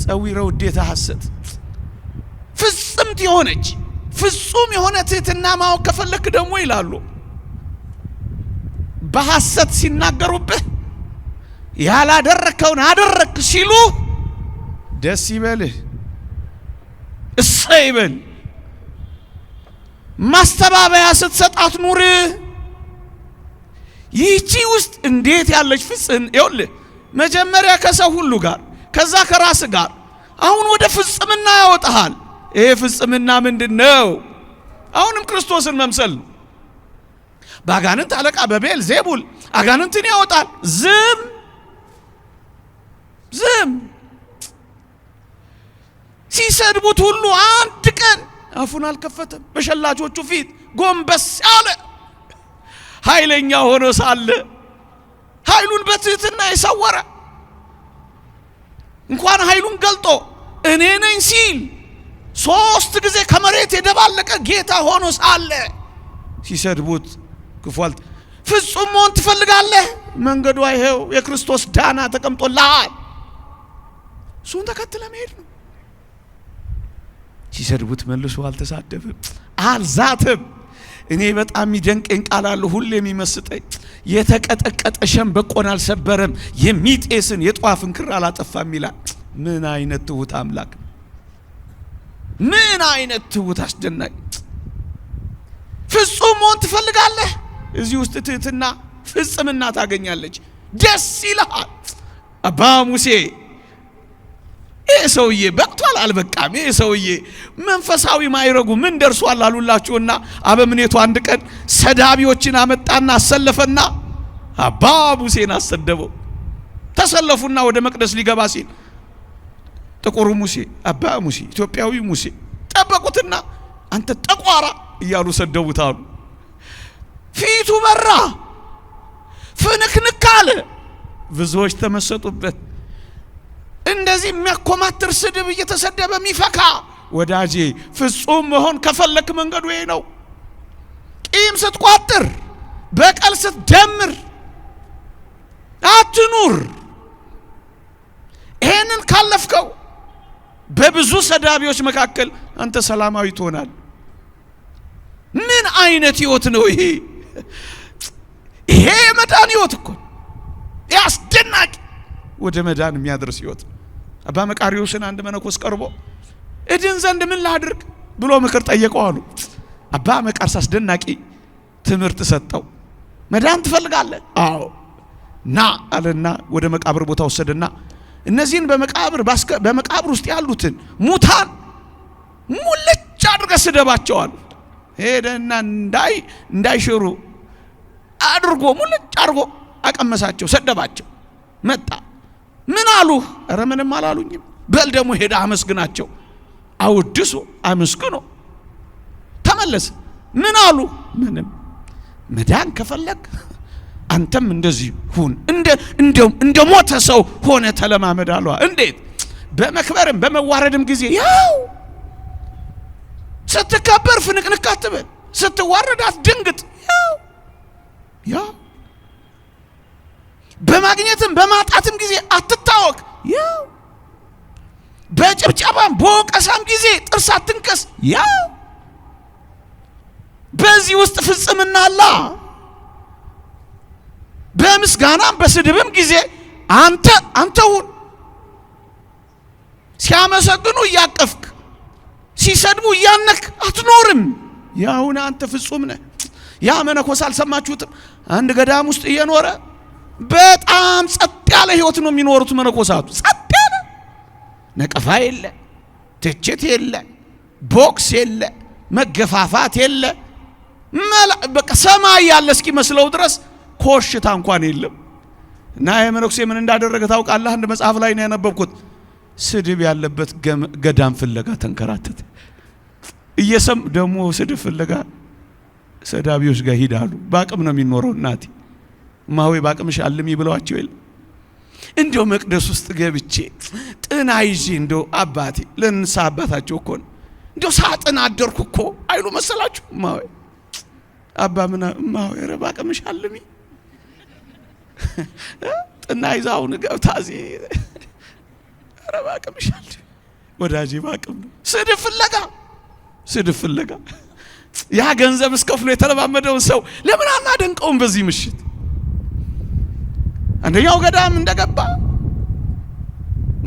ጸዊረ ውዴታ ሐሰት። ፍጽምት የሆነች ፍጹም የሆነ ትሕትና ማወቅ ከፈለክ ደግሞ ይላሉ በሐሰት ሲናገሩብህ ያላደረከውን አደረክ ሲሉ ደስ ይበልህ፣ እሰይ ይበል። ማስተባበያ ስትሰጣት ኑር። ይህቺ ውስጥ እንዴት ያለች ፍጽም! ይኸውልህ መጀመሪያ ከሰው ሁሉ ጋር ከዛ ከራስ ጋር አሁን ወደ ፍጽምና ያወጣሃል። ይሄ ፍጽምና ምንድነው? አሁንም ክርስቶስን መምሰል ነው። በአጋንንት አለቃ በቤል ዜቡል አጋንንትን ያወጣል። ዝም ሲሰድቡት ሁሉ አንድ ቀን አፉን አልከፈተም። በሸላቾቹ ፊት ጎንበስ ያለ ኃይለኛ ሆኖ ሳለ ኃይሉን በትሕትና የሰወረ እንኳን ኃይሉን ገልጦ እኔ ነኝ ሲል 3 ጊዜ ከመሬት የደባለቀ ጌታ ሆኖ ሳለ ሲሰድቡት ክፏል። ፍጹም መሆን ትፈልጋለህ? መንገዱ ይሄው የክርስቶስ ዳና ተቀምጦልሃል። እሱን ተከትለ መሄድ ነው። ሲሰድቡት መልሶ አልተሳደበም፣ አልዛተም። እኔ በጣም የሚደንቀኝ ቃል አለ ሁሌ የሚመስጠኝ፣ የተቀጠቀጠ ሸምበቆን አልሰበረም፣ የሚጤስን የጧፍን ክር አላጠፋም ይላል። ምን አይነት ትሁት አምላክ! ምን አይነት ትሁት አስደናቂ! ፍጹም መሆን ትፈልጋለህ? እዚህ ውስጥ ትሕትና ፍጽምና ታገኛለች። ደስ ይልሃል። አባ ሙሴ ይሄ ሰውዬ በቅቷል አልበቃም፣ ይሄ ሰውዬ መንፈሳዊ ማይረጉ ምን ደርሷል አሉላችሁና አበምኔቱ አንድ ቀን ሰዳቢዎችን አመጣና አሰለፈና አባ ሙሴን አሰደበው። ተሰለፉና ወደ መቅደስ ሊገባ ሲል ጥቁሩ ሙሴ፣ አባ ሙሴ፣ ኢትዮጵያዊ ሙሴ ጠበቁትና አንተ ጠቋራ እያሉ ሰደቡት አሉ። ፊቱ በራ፣ ፍንክንክ አለ። ብዙዎች ተመሰጡበት። እንደዚህ የሚያኮማትር ስድብ እየተሰደበ የሚፈካ ወዳጄ፣ ፍጹም መሆን ከፈለክ መንገዱ ይሄ ነው። ቂም ስትቋጥር፣ በቀል ስትደምር አትኑር። ይሄንን ካለፍከው በብዙ ሰዳቢዎች መካከል አንተ ሰላማዊ ትሆናል። ምን አይነት ህይወት ነው ይሄ? ይሄ የመዳን ህይወት እኮ ያስደናቂ ወደ መዳን የሚያደርስ ህይወት። አባ መቃርዮስን አንድ መነኮስ ቀርቦ እድን ዘንድ ምን ላድርግ ብሎ ምክር ጠየቀው አሉ። አባ መቃርስ አስደናቂ ትምህርት ሰጠው። መዳን ትፈልጋለህ? አዎ ና አለና ወደ መቃብር ቦታ ወሰደና እነዚህን በመቃብር ውስጥ ያሉትን ሙታን ሙልጭ አድርገህ ስደባቸው አሉ። ሄደና እንዳይሽሩ አድርጎ ሙልጭ አድርጎ አቀመሳቸው፣ ሰደባቸው። መጣ። ምን አሉ? ኧረ ምንም አላሉኝም። በል ደግሞ ሄዳ አመስግናቸው። አውድሶ አመስግኖ ተመለሰ። ምን አሉ? ምንም። መዳን ከፈለግ አንተም እንደዚህ ሁን፣ እንደ ሞተ ሰው ሆነ ተለማመድ አሉ። እንዴት? በመክበርም በመዋረድም ጊዜ ያው ስትከበር ፍንቅንቅ አትበል፣ ስትዋረድ አትደንግጥ። ያው በማግኘትም በማጣትም ጊዜ አትታወቅ። ያው በጭብጨባም በወቀሳም ጊዜ ጥርስ አትንከስ። ያው በዚህ ውስጥ ፍጽምና አለ። በምስጋናም በስድብም ጊዜ አንተውን ሲያመሰግኑ እያቀፍክ ሲሰድቡ እያነክ አትኖርም። ያውን አንተ ፍጹም ነህ። ያ መነኮስ አልሰማችሁትም? አንድ ገዳም ውስጥ እየኖረ በጣም ጸጥ ያለ ህይወት ነው የሚኖሩት መነኮሳቱ። ጸጥ ያለ ነቀፋ የለ፣ ትችት የለ፣ ቦክስ የለ፣ መገፋፋት የለ። በቃ ሰማይ ያለ እስኪመስለው ድረስ ኮሽታ እንኳን የለም። እና የመነኩሴ ምን እንዳደረገ ታውቃለህ? አንድ መጽሐፍ ላይ ነው ያነበብኩት። ስድብ ያለበት ገዳም ፍለጋ ተንከራተተ። ደግሞ ስድብ ፍለጋ ሰዳቢዎች ጋር ሂዳሉ። በአቅም ነው የሚኖረው። እናቴ ማዌ በአቅምሽ አልሚ ብለዋቸው የለ። እንደው መቅደስ ውስጥ ገብቼ ጥና ይዤ እንደው አባቴ ለንሳ አባታቸው እኮ ነው እንደው ሳጥን አደርኩ እኮ አይሉ መሰላችሁ? ማዌ አባ ምን ማዌ ኧረ በአቅምሽ አልሚ ጥና ይዛውን ገብታዚ ኧረ በአቅምሽ አልሚ ወዳጄ በአቅም ነው። ስድብ ፍለጋ ያ ገንዘብ እስከፍሎ የተለማመደውን ሰው ለምን አናደንቀውም? በዚህ ምሽት አንደኛው ገዳም እንደገባ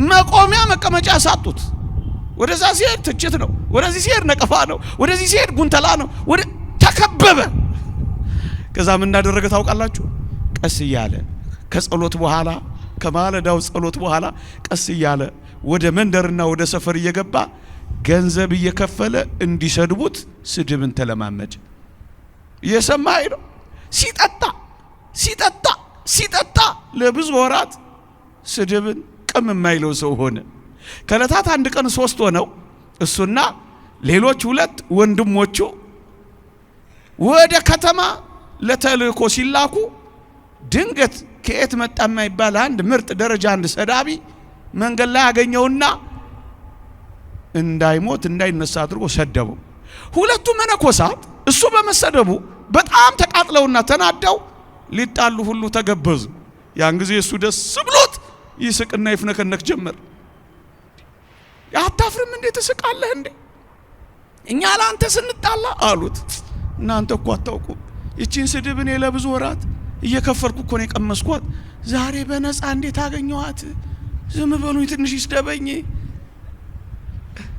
መቆሚያ መቀመጫ ሳጡት። ወደዛ ሲሄድ ትችት ነው፣ ወደዚህ ሲሄድ ነቀፋ ነው፣ ወደዚህ ሲሄድ ጉንተላ ነው። ተከበበ። ከዛ ምን እንዳደረገ ታውቃላችሁ? ቀስ እያለ ከጸሎት በኋላ ከማለዳው ጸሎት በኋላ ቀስ እያለ ወደ መንደርና ወደ ሰፈር እየገባ ገንዘብ እየከፈለ እንዲሰድቡት ስድብን ተለማመደ። እየሰማኸኝ ነው? ሲጠጣ ለብዙ ወራት ስድብን ቅም የማይለው ሰው ሆነ። ከዕለታት አንድ ቀን 3 ሆነው እሱና ሌሎች 2 ወንድሞቹ ወደ ከተማ ለተልእኮ ሲላኩ ድንገት ከየት መጣ የማይባል አንድ ምርጥ ደረጃ አንድ ሰዳቢ መንገድ ላይ ያገኘውና እንዳይሞት እንዳይነሳ አድርጎ ሰደበው። 2ቱ መነኮሳት እሱ በመሰደቡ በጣም ተቃጥለውና ተናደው ሊጣሉ ሁሉ ተገበዙ። ያን ጊዜ እሱ ደስ ብሎት ይስቅና ይፍነከነክ ጀመር። አታፍርም እንዴ? ትስቃለህ እንዴ? እኛ ለአንተ ስንጣላ አሉት። እናንተ እኮ አታውቁ፣ ይቺን ስድብ እኔ ለብዙ ወራት እየከፈልኩ እኮ ነው የቀመስኳት። ዛሬ በነፃ እንዴት አገኘኋት? ዝም በሉኝ ትንሽ ይስደበኝ።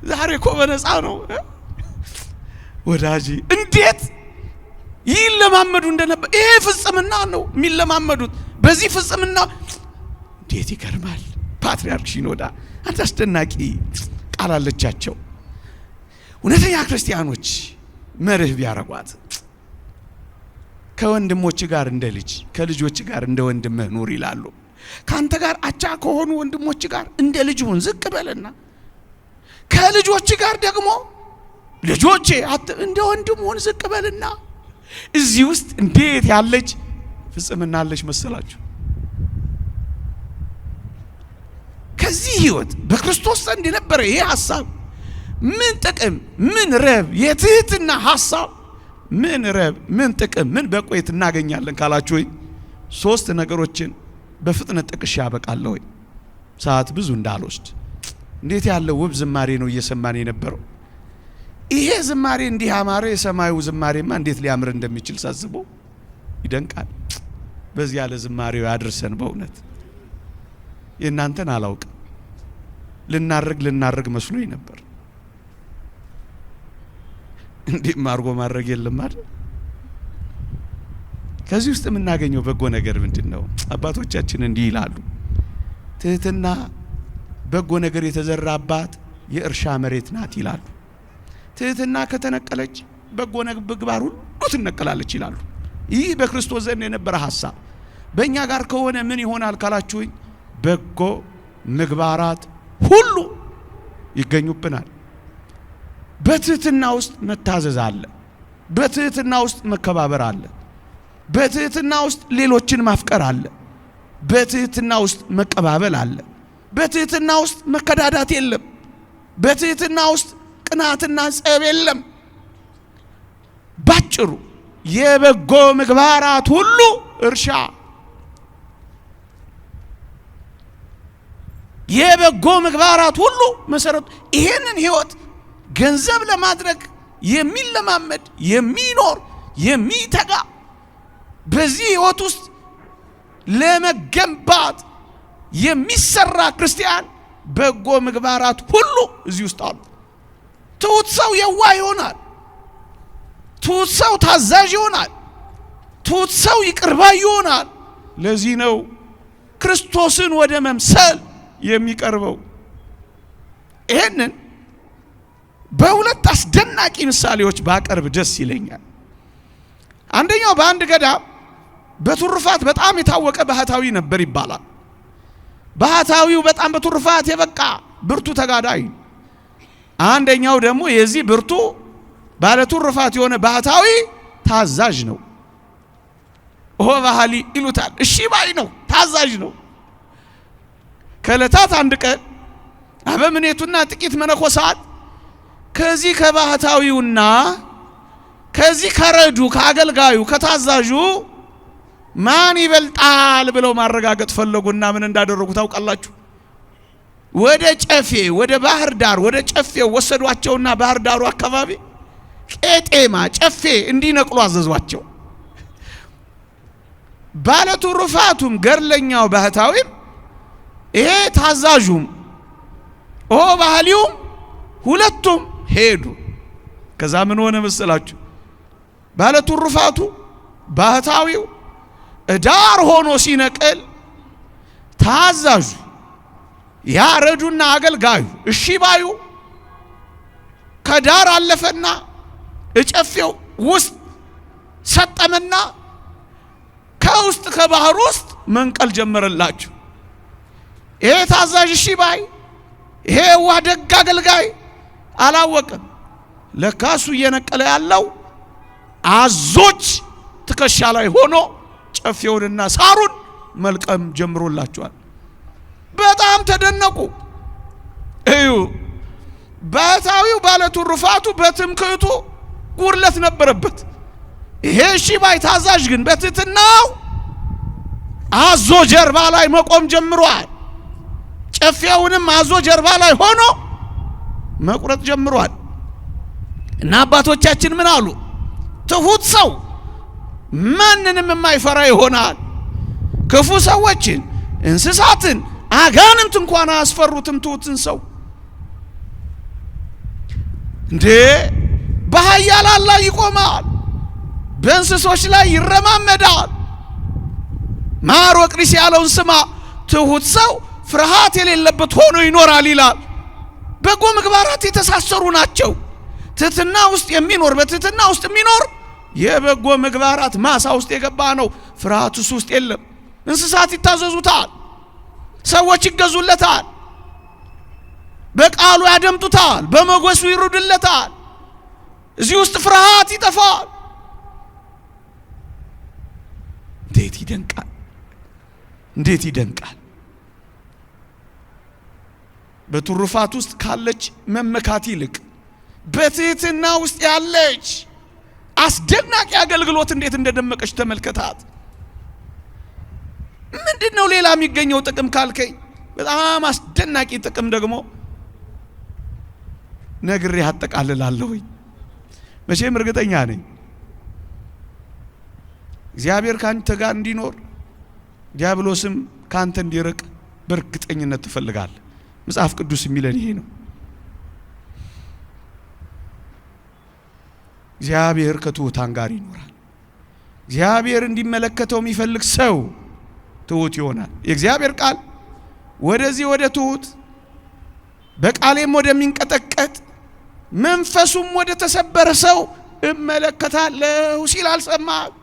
ዛሬ እኮ በነፃ ነው። ወዳጂ እንዴት ይለማመዱ እንደነበር። ይሄ ፍጽምና ነው የሚለማመዱት። በዚህ ፍጽምና እንዴት ይገርማል። ፓትርያርክ ሲኖዳ አንተ አስደናቂ ቃል አለቻቸው። እውነተኛ ክርስቲያኖች መርህ ቢያረጓት ከወንድሞች ጋር እንደ ልጅ ከልጆች ጋር እንደ ወንድምህ ኑር ይላሉ። ካንተ ጋር አቻ ከሆኑ ወንድሞች ጋር እንደ ልጅ ሁን፣ ዝቅ በልና ከልጆች ጋር ደግሞ ልጆቼ እንደ ወንድም ሁን፣ ዝቅ በልና። እዚህ ውስጥ እንዴት ያለች ፍጽምና አለች መሰላችሁ? ከዚህ ህይወት በክርስቶስ ዘንድ የነበረ ይሄ ሐሳብ ምን ጥቅም ምን ረብ የትህትና ሐሳብ ምን ረብ ምን ጥቅም ምን በቆየት እናገኛለን ካላችሁ 3 ነገሮችን በፍጥነት ጠቅሼ ያበቃለሁ። ሰዓት ብዙ እንዳልወስድ። እንዴት ያለ ውብ ዝማሬ ነው እየሰማን የነበረው። ይሄ ዝማሬ እንዲህ ያማረ የሰማዩ ዝማሬማ እንዴት ሊያምር እንደሚችል ሳስበው ይደንቃል። በዚያ ለዝማሬው ያድርሰን። በእውነት የእናንተን አላውቅም። ልናርግ መስሎኝ ነበር። እንዲህ ማርጎ ማድረግ የለም አይደል? ከዚህ ውስጥ የምናገኘው በጎ ነገር ምንድነው? አባቶቻችን እንዲህ ይላሉ። ትህትና በጎ ነገር የተዘራባት የእርሻ መሬት ናት ይላሉ። ትህትና ከተነቀለች በጎ ምግባር ሁሉ ትነቀላለች ይላሉ። ይህ በክርስቶስ ዘንድ የነበረ ሐሳብ በእኛ ጋር ከሆነ ምን ይሆናል ካላችሁኝ፣ በጎ ምግባራት ሁሉ ይገኙብናል። በትህትና ውስጥ መታዘዝ አለ። በትህትና ውስጥ መከባበር አለ። በትህትና ውስጥ ሌሎችን ማፍቀር አለ። በትህትና ውስጥ መቀባበል አለ። በትህትና ውስጥ መከዳዳት የለም። በትህትና ውስጥ ቅናትና ጸብ የለም። ባጭሩ የበጎ ምግባራት ሁሉ እርሻ፣ የበጎ ምግባራት ሁሉ መሰረቱ። ይሄንን ህይወት ገንዘብ ለማድረግ የሚለማመድ የሚኖር የሚተጋ በዚህ ህይወት ውስጥ ለመገንባት የሚሰራ ክርስቲያን በጎ ምግባራት ሁሉ እዚህ ውስጥ አሉ። ትሁት ሰው የዋህ ይሆናል። ትሁት ሰው ታዛዥ ይሆናል። ትሁት ሰው ይቅር ባይ ይሆናል። ለዚህ ነው ክርስቶስን ወደ መምሰል የሚቀርበው። ይሄንን በሁለት አስደናቂ ምሳሌዎች ባቀርብ ደስ ይለኛል። አንደኛው በአንድ ገዳም በትሩፋት በጣም የታወቀ ባህታዊ ነበር ይባላል። ባህታዊው በጣም በትሩፋት የበቃ ብርቱ ተጋዳይ። አንደኛው ደግሞ የዚህ ብርቱ ባለ ትሩፋት የሆነ ባህታዊ ታዛዥ ነው። ባህሊ ይሉታል። እሺ ባይ ነው፣ ታዛዥ ነው። ከዕለታት አንድ ቀን አበምኔቱና ጥቂት መነኮሳት ከዚህ ከባህታዊውና ከዚህ ከረዱ ከአገልጋዩ ከታዛዡ ማን ይበልጣል ብለው ማረጋገጥ ፈለጉና ምን እንዳደረጉ ታውቃላችሁ? ወደ ጨፌ ወደ ባህር ዳር ወደ ጨፌው ወሰዷቸውና ባህር ዳሩ አካባቢ ቄጤማ ጨፌ እንዲነቅሉ አዘዟቸው። ባለ ትሩፋቱም ገርለኛው ባህታዊም ይሄ ታዛዡም ባህሊውም ሁለቱም ሄዱ። ከዛ ምን ሆነ መሰላችሁ? ባለ ትሩፋቱ ባህታዊው ዳር ሆኖ ሲነቅል ታዛዡ ያረዱና አገልጋዩ እሺ ባዩ ከዳር አለፈና እጨፌው ውስጥ ሰጠመና ከውስጥ ከባህር ውስጥ መንቀል ጀመረላችሁ። ይሄ ታዛዥ እሺ ባይ ይሄ ዋደግ አገልጋይ አላወቀም። ለካሱ እየነቀለ ያለው አዞች ትከሻ ላይ ሆኖ ጨፌውንና ሳሩን መልቀም ጀምሮላቸዋል። በጣም ተደነቁ። እዩ ባህታዊው ባለ ትሩፋቱ በትምክህቱ ጉድለት ነበረበት። ይሄ እሺ ባይ ታዛዥ ግን በትህትናው አዞ ጀርባ ላይ መቆም ጀምሯል። ጨፌውንም አዞ ጀርባ ላይ ሆኖ መቁረጥ ጀምሯል። እና አባቶቻችን ምን አሉ? ትሁት ሰው ማንንም የማይፈራ ይሆናል። ክፉ ሰዎችን፣ እንስሳትን፣ አጋንንት እንኳን አያስፈሩትም ትሁትን ሰው። እንዴ በኃያላን ላይ ይቆማል፣ በእንስሶች ላይ ይረማመዳል። ማር ወቅሪስ ያለውን ስማ። ትሁት ሰው ፍርሃት የሌለበት ሆኖ ይኖራል ይላል። በጎ ምግባራት የተሳሰሩ ናቸው። ትህትና ውስጥ የሚኖር በትህትና ውስጥ የሚኖር የበጎ ምግባራት ማሳ ውስጥ የገባ ነው። ፍርሃት ውስጥ የለም። እንስሳት ይታዘዙታል፣ ሰዎች ይገዙለታል፣ በቃሉ ያደምጡታል፣ በመጎሱ ይሩድለታል። እዚህ ውስጥ ፍርሃት ይጠፋል። እንዴት ይደንቃል! እንዴት ይደንቃል! በትሩፋት ውስጥ ካለች መመካት ይልቅ በትህትና ውስጥ ያለች አስደናቂ አገልግሎት እንዴት እንደደመቀች ተመልከታት። ምንድነው ሌላ የሚገኘው ጥቅም ካልከኝ፣ በጣም አስደናቂ ጥቅም ደግሞ ነግሬ አጠቃልላለሁኝ። መቼም እርግጠኛ ነኝ እግዚአብሔር ካንተ ጋር እንዲኖር ዲያብሎስም ካንተ እንዲርቅ በእርግጠኝነት ትፈልጋለህ። መጽሐፍ ቅዱስ የሚለን ይሄ ነው። እግዚአብሔር ከትሑታን ጋር ይኖራል። እግዚአብሔር እንዲመለከተው የሚፈልግ ሰው ትሑት ይሆናል። የእግዚአብሔር ቃል ወደዚህ ወደ ትሑት በቃሌም ወደሚንቀጠቀጥ መንፈሱም ወደ ተሰበረ ሰው እመለከታለሁ ሲል አልሰማህም?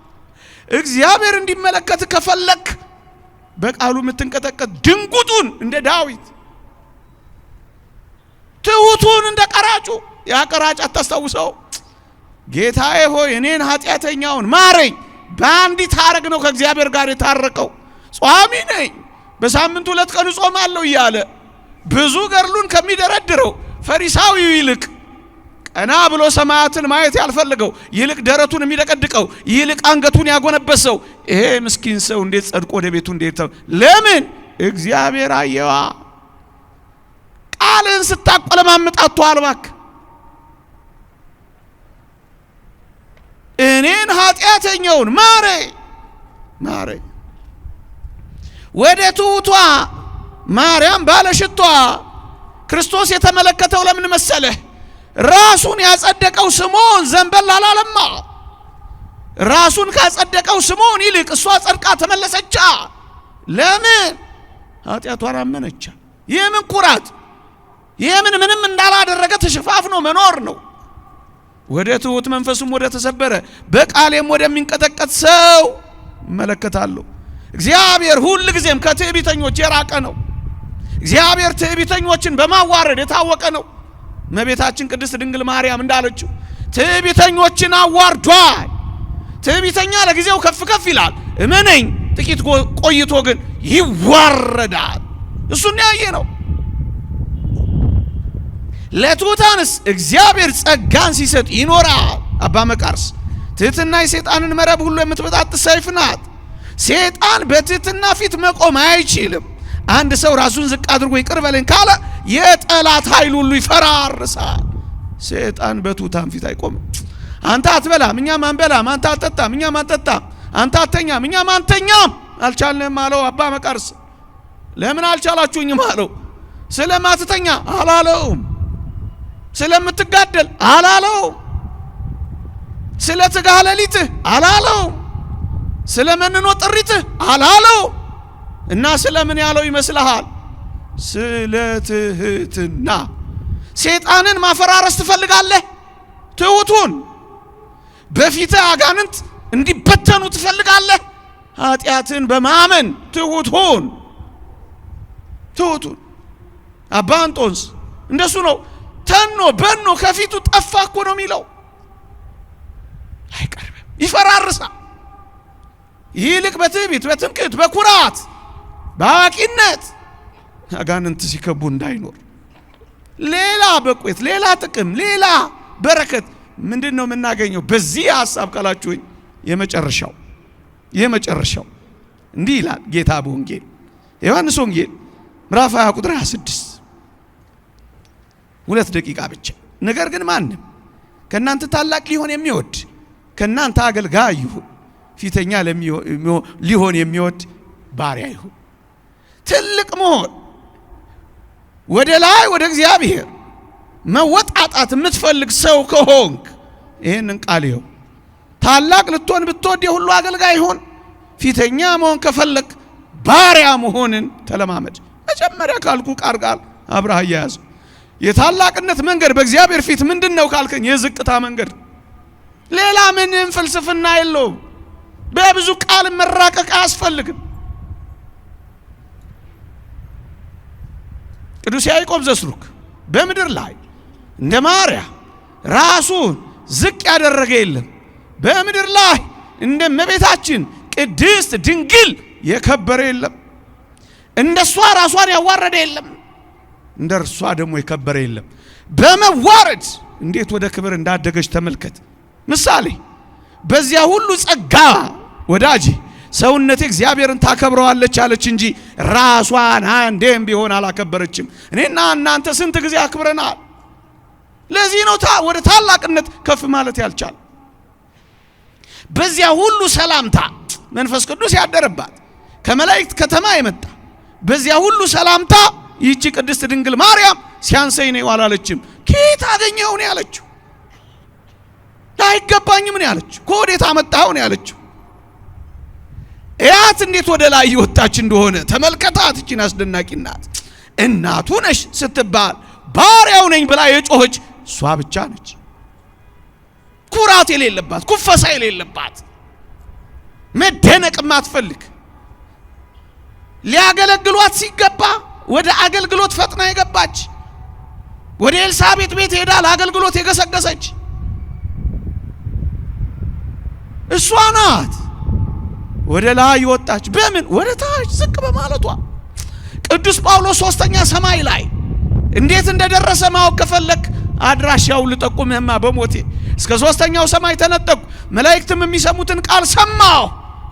እግዚአብሔር እንዲመለከት ከፈለክ በቃሉ የምትንቀጠቀጥ ድንጉጡን እንደ ዳዊት፣ ትሑቱን እንደ ቀራጩ። ያ ቀራጭ አታስታውሰው? ጌታዬ ሆይ እኔን ኃጢአተኛውን ማረኝ። በአንዲት ሐረግ ነው ከእግዚአብሔር ጋር የታረቀው። ጿሚ ነኝ፣ በሳምንት 2 ቀን እጾማለሁ እያለ ብዙ ገድሉን ከሚደረድረው ፈሪሳዊው ይልቅ ቀና ብሎ ሰማያትን ማየት ያልፈልገው፣ ይልቅ ደረቱን የሚደቀድቀው፣ ይልቅ አንገቱን ያጎነበሰው ይሄ ምስኪን ሰው እንዴት ጸድቆ ወደ ቤቱ እንዴት? ለምን? እግዚአብሔር አየዋ። ቃልን ስታቆለማምጥ አትዋል እባክህ። እኔን ኃጢአተኛውን ማረኝ። ወደ ትሑቷ ማርያም ባለሽቷ ክርስቶስ የተመለከተው ለምን መሰለህ? ራሱን ያጸደቀው ስምዖን ዘንበል አላለማ። ራሱን ካጸደቀው ስምዖን ይልቅ እሷ ጸድቃ ተመለሰቻ። ለምን? ኃጢአቷን አመነቻ። የምን ኩራት? የምን ምንም እንዳላደረገ ተሸፋፍኖ መኖር ነው። ወደ ትሑት መንፈሱም ወደ ተሰበረ በቃሌም ወደሚንቀጠቀጥ ሰው እመለከታለሁ። እግዚአብሔር ሁል ጊዜም ከትዕቢተኞች የራቀ ነው። እግዚአብሔር ትዕቢተኞችን በማዋረድ የታወቀ ነው። እመቤታችን ቅድስት ድንግል ማርያም እንዳለችው ትዕቢተኞችን አዋርዷል። ትዕቢተኛ ለጊዜው ከፍ ከፍ ይላል፣ እመነኝ ጥቂት ቆይቶ ግን ይዋረዳል። እሱን ያየ ነው። ለትሑታንስ እግዚአብሔር ጸጋን ሲሰጥ ይኖራል። አባ መቃርስ ትሕትና የሰይጣንን መረብ ሁሉ የምትበጣጥስ ሰይፍ ናት። ሰይጣን በትሕትና ፊት መቆም አይችልም። አንድ ሰው ራሱን ዝቅ አድርጎ ይቅር በለኝ ካለ የጠላት ኃይል ሁሉ ይፈራርሳል። ሰይጣን በትሑታን ፊት አይቆምም። አንተ አትበላም እኛም አንበላም፣ አንተ አትጠጣም እኛም አንጠጣም፣ አንተ አትተኛም እኛም አንተኛም አልቻልንም አለው አባ መቃርስ። ለምን አልቻላችሁኝም አለው። ስለማትተኛ አላለውም፣ ስለምትጋደል አላለውም፣ ስለ ትጋህ ሌሊትህ አላለውም፣ ስለ መንኖ ጥሪትህ አላለውም። እና ስለምን ያለው ይመስልሃል? ስለ ትሕትና። ሰይጣንን ማፈራረስ ትፈልጋለህ? ትሑቱን በፊትህ አጋንንት እንዲበተኑ ትፈልጋለህ? ኃጢአትን በማመን ትሑቱን አባ እንጦንስ እንደሱ ነው። ተኖ በኖ ከፊቱ ጠፋ እኮ ነው የሚለው። አይቀርብም፣ ይፈራርሳል። ይልቅ በትዕቢት፣ በትምክህት፣ በኩራት፣ በአዋቂነት አጋንንት ሲከቡ እንዳይኖር ሌላ በቁት፣ ሌላ ጥቅም፣ ሌላ በረከት ምንድን ነው የምናገኘው በዚህ ሐሳብ ካላችሁኝ የመጨረሻው እንዲህ ይላል ጌታ በወንጌል ዮሐንስ ወንጌል ምዕራፍ 20 ቁጥር 26 2 ደቂቃ ብቻ። ነገር ግን ማንም ከእናንተ ታላቅ ሊሆን የሚወድ ከእናንተ አገልጋይ ይሁን፣ ፊተኛ ሊሆን የሚወድ ባሪያ ይሁን። ትልቅ መሆን ወደ ላይ ወደ እግዚአብሔር መወጣጣት የምትፈልግ ሰው ከሆንክ ይህንን ቃል ይኸው። ታላቅ ልትሆን ብትወድ የሁሉ አገልጋይ ይሁን። ፊተኛ መሆን ከፈለክ ባሪያ መሆንን ተለማመድ። መጀመሪያ ካልኩ ቃል ጋር አብረህ አያያዝ። የታላቅነት መንገድ በእግዚአብሔር ፊት ምንድነው ካልከኝ የዝቅታ መንገድ። ሌላ ምንም ፍልስፍና የለውም። በብዙ ቃል መራቀቅ አያስፈልግም። ቅዱስ ያዕቆብ ዘስሩግ በምድር ላይ እንደ ማርያም ራሱን ዝቅ ያደረገ የለም። በምድር ላይ እንደ እመቤታችን ቅድስት ድንግል የከበረ የለም። እንደሷ ራሷን ያዋረደ የለም። እንደ እርሷ ደግሞ የከበረ የለም። በመዋረድ እንዴት ወደ ክብር እንዳደገች ተመልከት። ምሳሌ በዚያ ሁሉ ጸጋ ወዳጅ ሰውነቴ እግዚአብሔርን ታከብረዋለች አለች እንጂ ራሷን አንዴም ቢሆን አላከበረችም። እኔና እናንተ ስንት ጊዜ አክብረናል። ለዚህ ነው ወደ ታላቅነት ከፍ ማለት ያልቻል። በዚያ ሁሉ ሰላምታ መንፈስ ቅዱስ ያደረባት ከመላእክት ከተማ የመጣ በዚያ ሁሉ ሰላምታ ይህች ቅድስት ድንግል ማርያም ሲያንሰኝ ነው አላለችም። ከየት አገኘው ነው ያለችው። አይገባኝም ነው ያለችው። ከወዴት አመጣው ነው ያለችው። እያት እንዴት ወደ ላይ ይወጣች እንደሆነ ተመልከታት። እቺን አስደናቂ እናት እናቱ ነሽ ስትባል ባሪያው ነኝ ብላ የጮኸች እሷ ብቻ ነች። ኩራት የሌለባት፣ ኩፈሳ የሌለባት፣ መደነቅ ማትፈልግ፣ ሊያገለግሏት ሲገባ ወደ አገልግሎት ፈጥና የገባች፣ ወደ ኤልሳቤጥ ቤት ሄዳ ለአገልግሎት የገሰገሰች እሷ ናት። ወደ ላይ ወጣች። በምን? ወደ ታች ዝቅ በማለቷ። ቅዱስ ጳውሎስ ሶስተኛ ሰማይ ላይ እንዴት እንደደረሰ ማወቅ ከፈለክ አድራሻው ልጠቁምህማ በሞቴ እስከ ሶስተኛው ሰማይ ተነጠቁ፣ መላእክትም የሚሰሙትን ቃል ሰማሁ።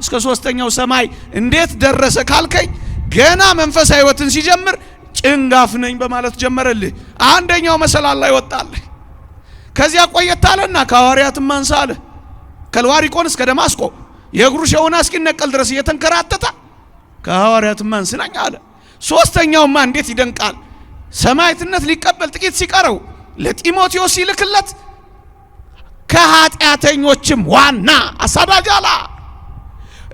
እስከ ሶስተኛው ሰማይ እንዴት ደረሰ ካልከኝ ገና መንፈሳዊ ሕይወትን ሲጀምር ጭንጋፍ ነኝ በማለት ጀመረልህ። አንደኛው መሰላል ላይ ወጣልህ። ከዚያ ቆየታለና ከሐዋርያትም አንሳለ ከልዋሪቆን እስከ ደማስቆ የእግሩ ሸውና እስኪነቀል ድረስ እየተንከራተተ ከሐዋርያትም አንስናኝ አለ። ሶስተኛውማ እንዴት ይደንቃል! ሰማዕትነት ሊቀበል ጥቂት ሲቀረው ለጢሞቴዎስ ይልክለት ከኃጢአተኞችም ዋና አሳዳጅ አለ።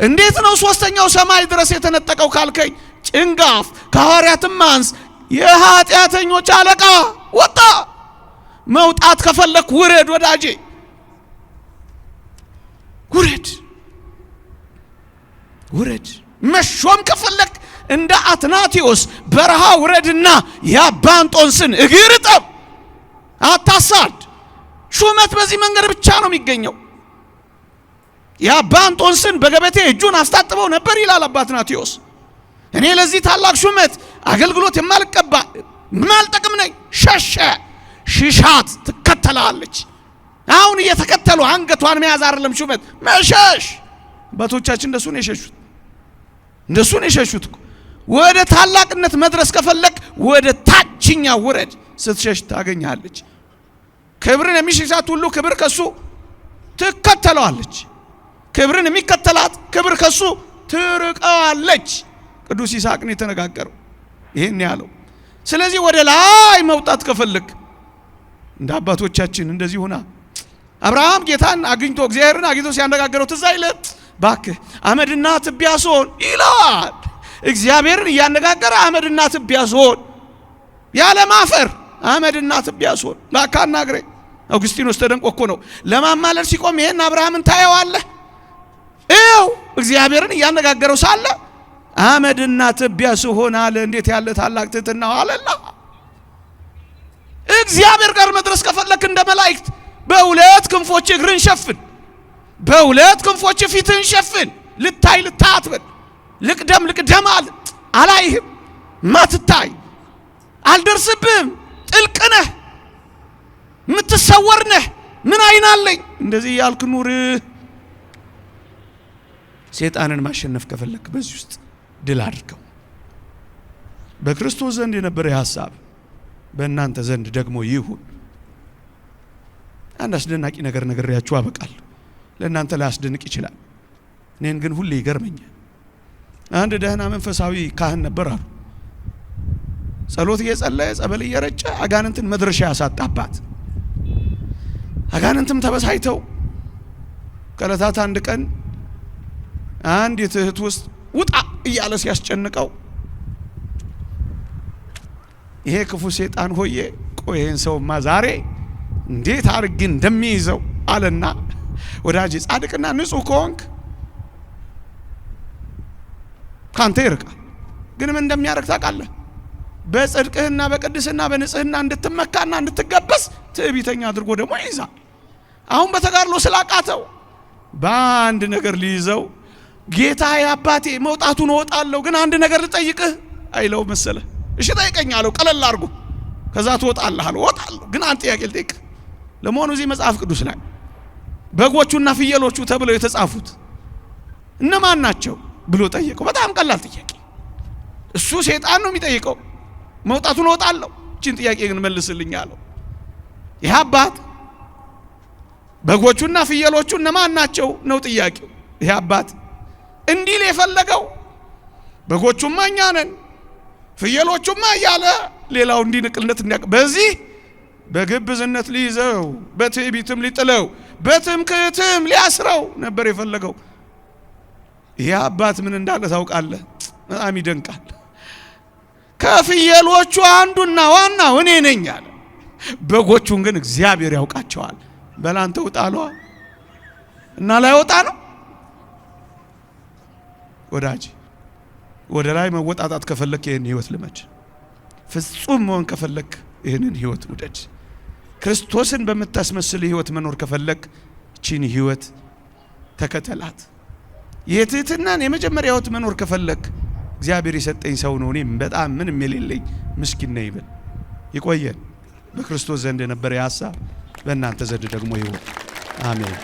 እንዴት ነው ሶስተኛው ሰማይ ድረስ የተነጠቀው ካልከኝ ጭንጋፍ ከሐዋርያትም አንስ የኃጢአተኞች አለቃ ወጣ። መውጣት ከፈለክ ውረድ ወዳጄ፣ ውረድ ውረድ። መሾም ከፈለክ እንደ አትናቴዎስ በረሃ ውረድና የአባንጦንስን እግር እጠብ። አታሳድ። ሹመት በዚህ መንገድ ብቻ ነው የሚገኘው። የአባንጦንስን በገበቴ እጁን አስታጥበው ነበር ይላል አባ አትናቴዎስ። እኔ ለዚህ ታላቅ ሹመት አገልግሎት የማልቀባ ማልጠቅም ነኝ። ሸሸ። ሽሻት ትከተላለች። አሁን እየተከተሉ አንገቷን መያዝ አይደለም ሹመት መሸሽ። አባቶቻችን እንደሱ ነው የሸሹት። እንደሱ ነው የሸሹት። ወደ ታላቅነት መድረስ ከፈለክ ወደ ታችኛ ውረድ። ስትሸሽ ታገኛለች። ክብርን የሚሸሻት ሁሉ ክብር ከሱ ትከተለዋለች። ክብርን የሚከተላት ክብር ከሱ ትርቀዋለች። ቅዱስ ይስሐቅ ነው የተነጋገረው ይሄን ያለው። ስለዚህ ወደ ላይ መውጣት ከፈለክ እንደ አባቶቻችን እንደዚህ ሆና አብርሃም ጌታን አግኝቶ እግዚአብሔርን አግኝቶ ሲያነጋገረው ትዝ አይልህ? ባክህ አመድና ትቢያ ስሆን ይላል። እግዚአብሔርን እያነጋገረ አመድና ትቢያ ስሆን ያለ ማፈር አመድና ትቢያ ስሆን ባክህ አናግረኝ። አውግስጢኖስ ተደንቆ እኮ ነው ለማማለል ሲቆም ይሄን አብርሃምን ታየዋለህ? ይኸው እግዚአብሔርን እያነጋገረው ሳለ አመድና ትቢያ ስሆን አለ። እንዴት ያለ ታላቅ ትሕትና አለና። እግዚአብሔር ጋር መድረስ ከፈለክ እንደ መላእክት በሁለት ክንፎች እግርን ሸፍን፣ በሁለት ክንፎች ፊትህን ሸፍን። ልታይ አትበል። ልቅደም አላይህም። ማትታይ አልደርስብህም። ጥልቅ ነህ፣ የምትሰወር ነህ። ምን አይን አለኝ? እንደዚህ ያልክ ኑር። ሰይጣንን ማሸነፍ ከፈለክ በዚህ ውስጥ ድል አድርገው። በክርስቶስ ዘንድ የነበረ ሐሳብ በእናንተ ዘንድ ደግሞ ይሁን። አንድ አስደናቂ ነገር ነግሬያችሁ አበቃለሁ። ለእናንተ ላያስደንቅ ይችላል፣ እኔን ግን ሁሌ ይገርመኛል። አንድ ደህና መንፈሳዊ ካህን ነበር አሉ። ጸሎት እየጸለየ ጸበል እየረጨ አጋንንትን መድረሻ ያሳጣባት። አጋንንትም ተበሳይተው ከዕለታት አንድ ቀን አንድ እህት ውስጥ ውጣ እያለ ሲያስጨንቀው ይሄ ክፉ ሰይጣን ሆዬ ቆይ ይሄን ሰውማ ዛሬ እንዴት አድርጌ እንደሚይዘው አለና ወዳጄ ጻድቅና ንጹህ ከሆንክ ካንተ ይርቃል። ግን ምን እንደሚያደርግ ታውቃለህ? በጽድቅህና በቅድስና በንጽህና እንድትመካና እንድትገበስ ትዕቢተኛ አድርጎ ደግሞ ይይዛል። አሁን በተጋድሎ ስላቃተው በአንድ ነገር ሊይዘው ጌታዬ አባቴ መውጣቱን እወጣለሁ፣ ግን አንድ ነገር ልጠይቅህ አይለው መሰለ። እሺ ጠይቀኝ አለው ቀለል አድርጎ። ከዛ ትወጣለህ አለው። እወጣለሁ፣ ግን አንድ ጥያቄ ልጠይቅህ። ለመሆኑ እዚህ መጽሐፍ ቅዱስ ላይ በጎቹና ፍየሎቹ ተብለው የተጻፉት እነማን ናቸው ብሎ ጠየቀው። በጣም ቀላል ጥያቄ። እሱ ሰይጣን ነው የሚጠይቀው። መውጣቱን እወጣለሁ፣ እቺን ጥያቄ ግን መልስልኝ አለው። ይህ አባት በጎቹና ፍየሎቹ እነማን ናቸው ነው ጥያቄው። ይህ አባት እንዲል የፈለገው በጎቹማ እኛ ነን፣ ፍየሎቹማ እያለ ሌላው እንዲንቅልነት እንዲያቅ በዚህ በግብዝነት ሊይዘው በትዕቢትም ሊጥለው በትምክህትም ሊያስረው ነበር የፈለገው። ይህ አባት ምን እንዳለ ታውቃለህ? በጣም ይደንቃል። ከፍየሎቹ አንዱና ዋናው እኔ ነኝ አለ። በጎቹን ግን እግዚአብሔር ያውቃቸዋል። በላንተ ውጣሏ እና ላይ ወጣ ነው። ወዳጅ ወደ ላይ መወጣጣት ከፈለክ ይህን ህይወት ልመድ። ፍጹም መሆን ከፈለክ ይህንን ህይወት ውደድ። ክርስቶስን በምታስመስል ህይወት መኖር ከፈለክ እቺን ህይወት ተከተላት። የትህትናን የመጀመሪያ ህይወት መኖር ከፈለክ እግዚአብሔር የሰጠኝ ሰው ነው፣ እኔ በጣም ምንም የሌለኝ ምስኪን ነኝ ይበል። ይቆየን። በክርስቶስ ዘንድ የነበረ ሐሳብ በእናንተ ዘንድ ደግሞ ይሁን። አሜን።